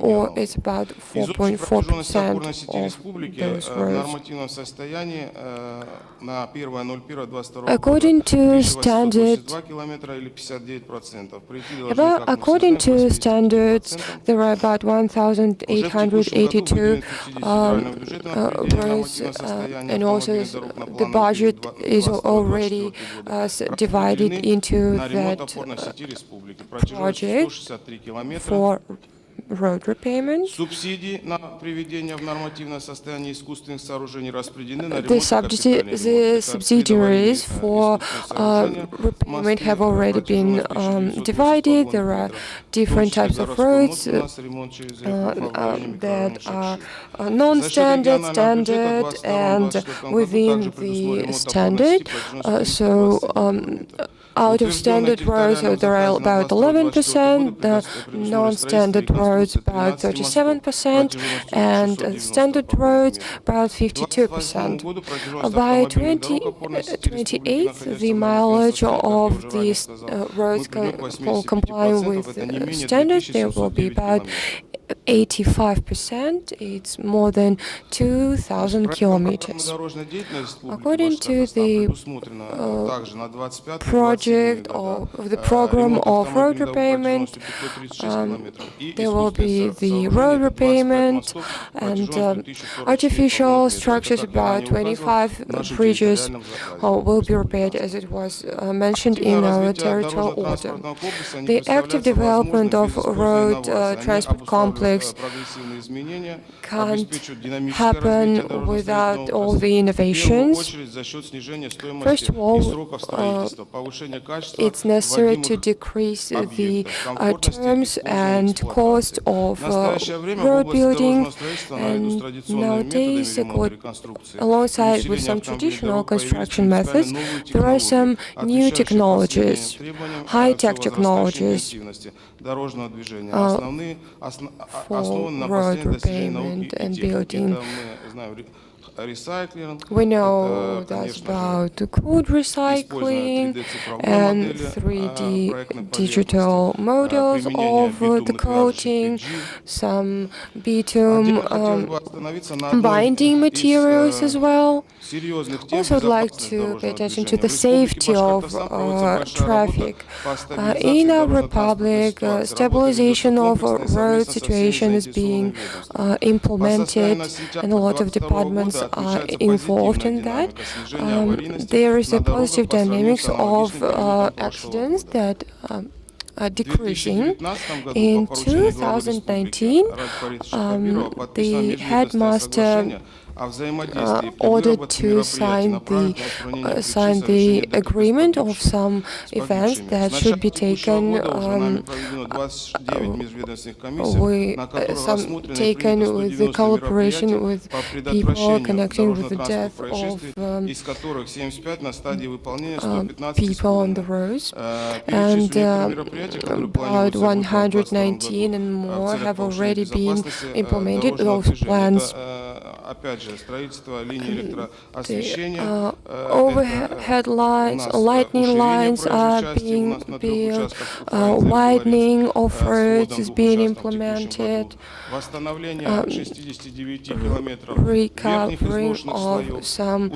or it's about 4.4% of those roads. According to standards, there are about 1,882 roads, and also the budget is already divided into that project for road repayments. The subsidiaries for repayment have already been divided. There are different types of roads that are non-standard, standard, and within the standard. Out of standard roads, there are about 11%, the non-standard roads about 37%, and standard roads about 52%. By 2028, the mileage of these roads complying with standards, there will be about 85%. It's more than 2,000 kilometers. According to the project of the program of road repayment, there will be the road repayment and artificial structures. About 25 bridges will be repaired, as it was mentioned in our territorial order. The active development of road transport complex can't happen without all the innovations. First of all, it's necessary to decrease the terms and cost of road building, and nowadays, alongside with some traditional construction methods, there are some new technologies, high-tech technologies for road repayment and building. We know that's about code recycling and 3D digital models of the coating, some bitumen binding materials as well. Also, I'd like to pay attention to the safety of traffic. In our republic, stabilization of road situation is being implemented, and a lot of departments are involved in that. There is a positive dynamics of accidents that are decreasing. In 2019, the headmaster ordered to sign the agreement of some events that should be taken with the collaboration with people connecting with the death of people on the roads, and about 119 and more have already been implemented. Those plans, overhead lines, lightning lines are being built, widening of roads is being implemented, recovering of some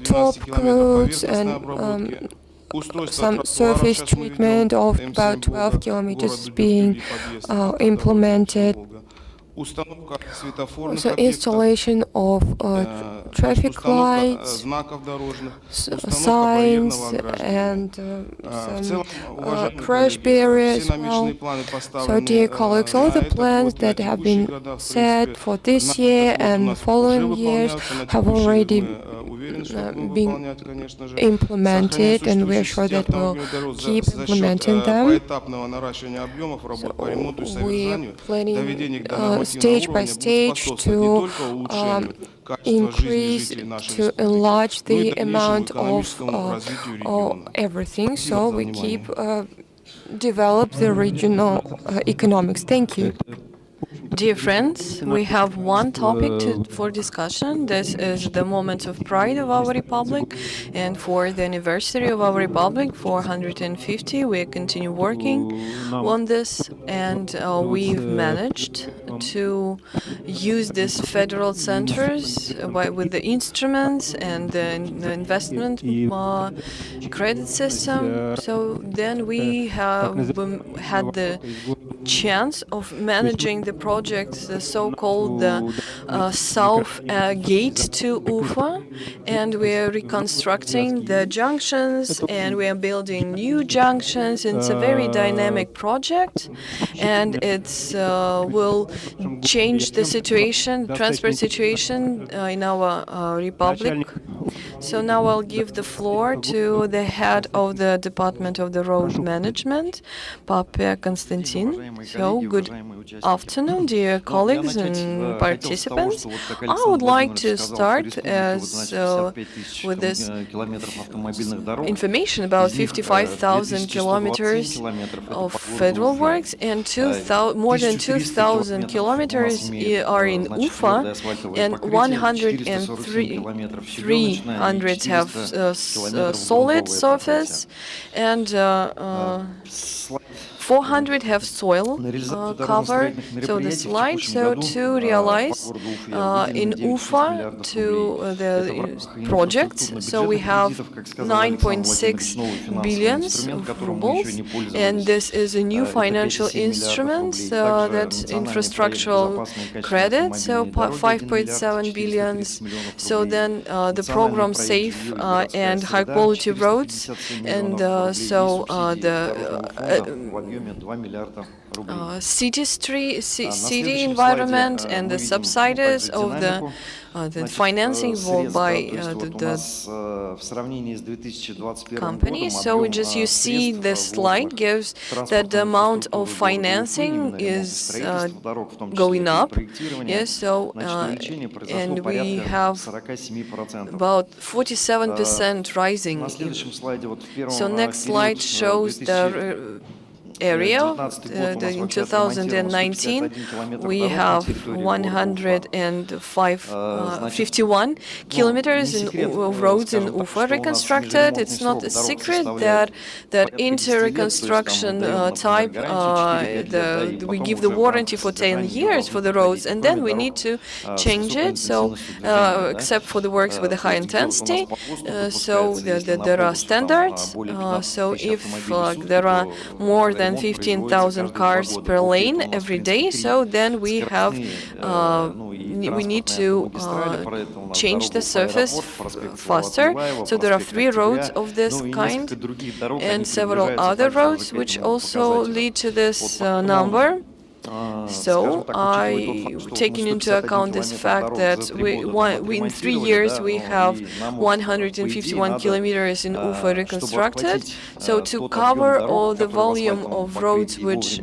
top codes, and some surface treatment of about 12 kilometers is being implemented. So installation of traffic lights, signs, and some crash barriers. Well, so dear colleagues, all the plans that have been set for this year and following years have already been implemented, and we are sure that we'll keep implementing them. So we are planning stage by stage to increase, to enlarge the amount of everything, so we keep develop the regional economics. Thank you. Dear friends, we have one topic for discussion. This is the moment of pride of our republic, and for the anniversary of our republic, 450, we continue working on this, and we've managed to use these federal centers with the instruments and the investment credit system. So then we have had the chance of managing the project, the so-called South Gate to Ufa, and we are reconstructing the junctions, and we are building new junctions. It's a very dynamic project, and it will change the situation, transport situation in our republic. So now I'll give the floor to the head of the Department of the Road Management, Pape Konstantin. So, good afternoon, dear colleagues and participants. I would like to start with this information about 55,000 kilometers of federal works, and more than 2,000 kilometers are in Ufa, and 300 have solid surface, and 400 have soil cover. So the slide, so to realize in Ufa to the project, so we have 9.6 billions of rubles, and this is a new financial instrument, that infrastructural credit, so 5.7 billions. So then the program Safe and High Quality Roads, and so the city environment and the subsidies of the financing by the company. So you see the slide gives that the amount of financing is going up. Yes, so and we have about 47% rising. So next slide shows the area. In 2019, we have 151 kilometers of roads in Ufa reconstructed. It's not a secret that inter-reconstruction type, we give the warranty for 10 years for the roads, and then we need to change it. So, except for the works with a high intensity, so there are standards. So if there are more than 15,000 cars per lane every day, so then we need to change the surface faster. So there are 3 roads of this kind and several other roads which also lead to this number. So taking into account this fact that in 3 years we have 151 kilometers in Ufa reconstructed. So to cover all the volume of roads which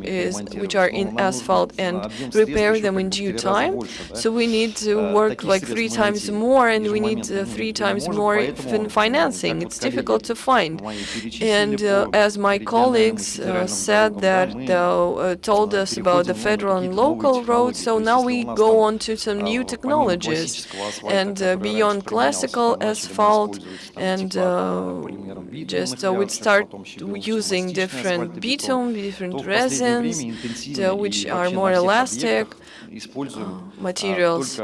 are in asphalt and repair them in due time, so we need to work like 3 times more, and we need 3 times more financing. It's difficult to find. And as my colleagues said that told us about the federal and local roads, so now we go on to some new technologies, and beyond classical asphalt, and we'd start using different bitumen, different resins, which are more elastic materials.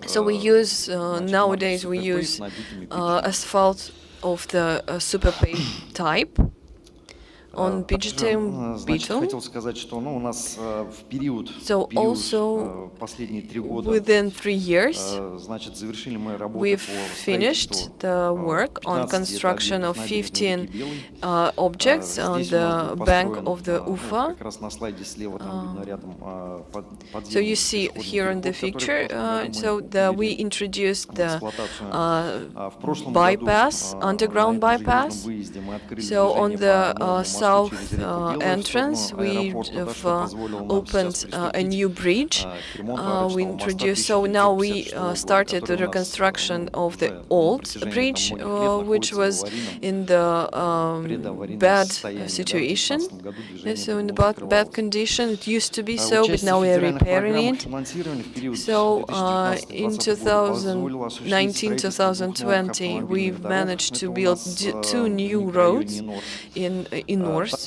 So we use nowadays we use asphalt of the super type on bitumen. So also within 3 years we've finished the work on construction of 15 objects on the bank of the Ufa. So you see here in the picture, we introduced the bypass, underground bypass. So on the south entrance, we have opened a new bridge. We introduced, so now we started the reconstruction of the old bridge, which was in the bad situation, so in the bad condition. It used to be so, but now we are repairing it. So in 2019-2020, we've managed to build 2 new roads in north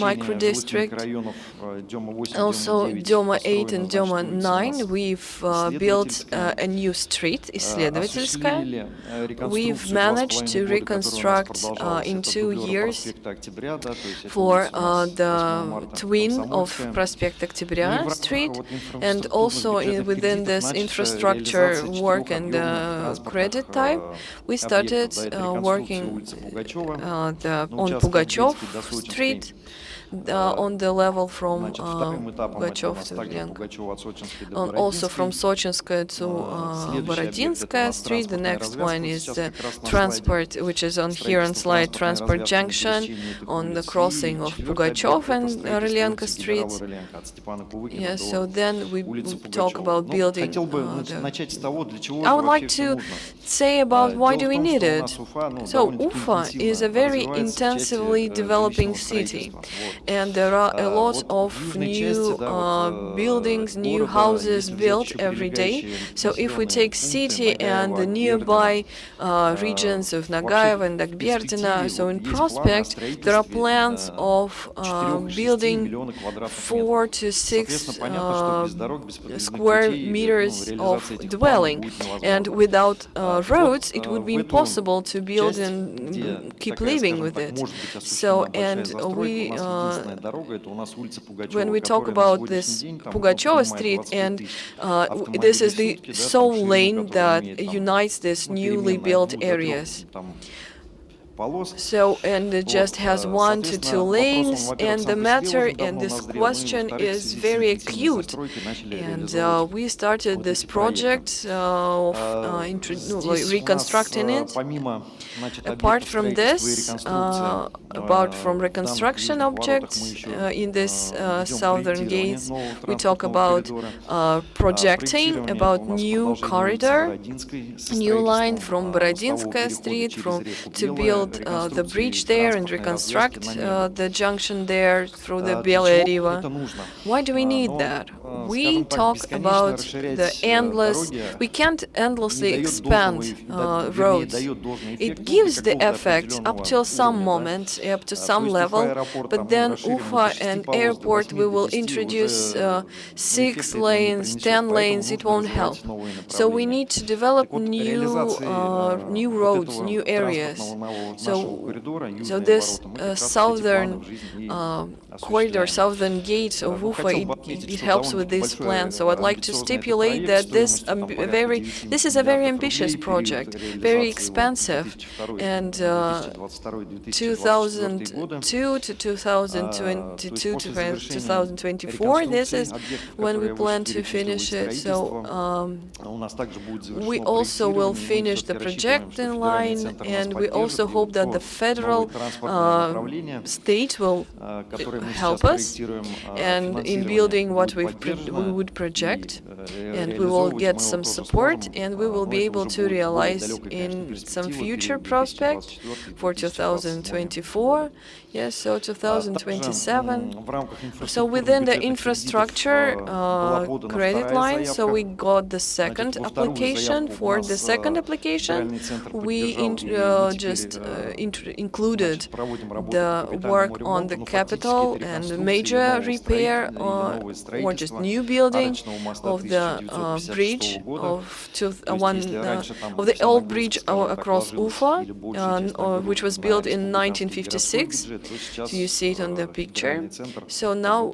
micro district. Also, Doma 8 and Doma 9, we've built a new street, Исследовательская. We've managed to reconstruct in 2 years for the twin of Prospect Октября street, and also within this infrastructure work and credit type, we started working on Pugachev street, on the level from Pugachev to Lenk. Also from Sochinskaya to Borodinskaya street. The next one is the transport, which is on here on slide, transport junction on the crossing of Pugachev and Rylenka streets. Yeah, so then we talk about building. I would like to say about why do we need it. So Ufa is a very intensively developing city, and there are a lot of new buildings, new houses built every day. So if we take city and the nearby regions of Nagaevo and Akbertina, so in Prospect, there are plans of building 4 to 6 square meters of dwelling. And without roads, it would be impossible to build and keep living with it. So, and when we talk about this Pugacheva street, and this is the sole lane that unites these newly built areas. So, and it just has 1 to 2 lanes, and the matter and this question is very acute. And we started this project of reconstructing it. Apart from this, from reconstruction objects in this southern gates, we talk about projecting, about new corridor, new line from Borodinskaya street, to build the bridge there and reconstruct the junction there through the Belaya River. Why do we need that? We talk about the endless, we can't endlessly expand roads. It gives the effect up till some moment, up to some level, but then Ufa and airport, we will introduce 6 lanes, 10 lanes, it won't help. So we need to develop new roads, new areas. So this southern corridor, southern gate of Ufa, it helps with this plan. So I'd like to stipulate that this is a very ambitious project, very expensive, and 2002 to 2022 to 2024, this is when we plan to finish it. So we also will finish the projecting line, and we also hope that the federal state will help us and in building what we would project, and we will get some support, and we will be able to realize in some future prospect for 2024. Yes, so 2027. So within the infrastructure credit line, so we got the second application. For the second application, we just included the work on the capital and major repair or just new building of the bridge of the old bridge across Ufa, which was built in 1956. So you see it on the picture. So now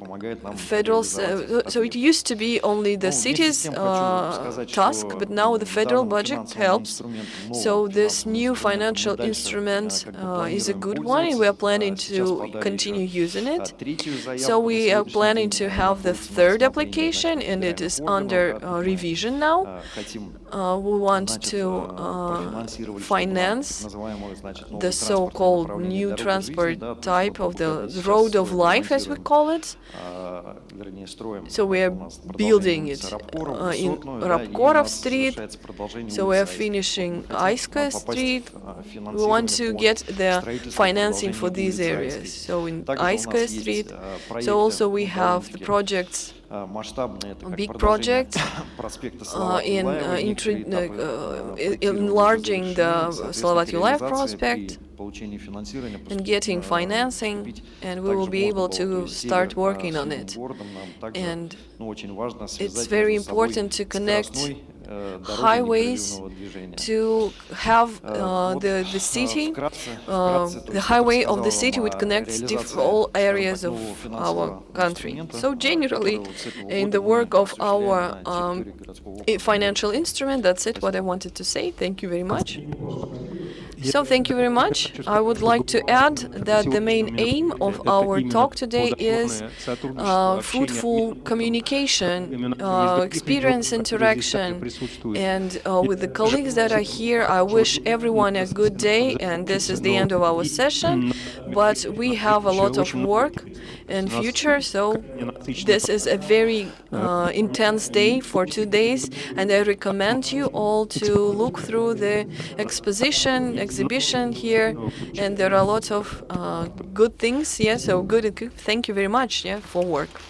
federal, so it used to be only the city's task, but now the federal budget helps. So this new financial instrument instrument is a good one, and we are planning to continue using it. So we are planning to have the third application, and it is under revision now. We want to finance the so-called new transport type of the road of life, as we call it. So we are building it in Rabkorov Street. So we are finishing Aiskaya Street. We want to get the financing for these areas. So in Aiskaya Street. So also we have the projects, big projects in enlarging the Salavat Yulayev prospect and getting financing, and we will be able to start working on it. And it's very important to connect highways to have the city, the highway of the city which connects all areas of our country. So generally, in the work of our financial instrument, that's it, what I wanted to say. Thank you very much. So thank you very much. I would like to add that the main aim of our talk today is fruitful communication, experience interaction, and with the colleagues that are here, I wish everyone a good day, and this is the end of our session, but we have a lot of work in future, so this is a very intense day for 2 days, and I recommend you all to look through the exhibition here, and there are lots of good things, so good. Thank you very much, for work.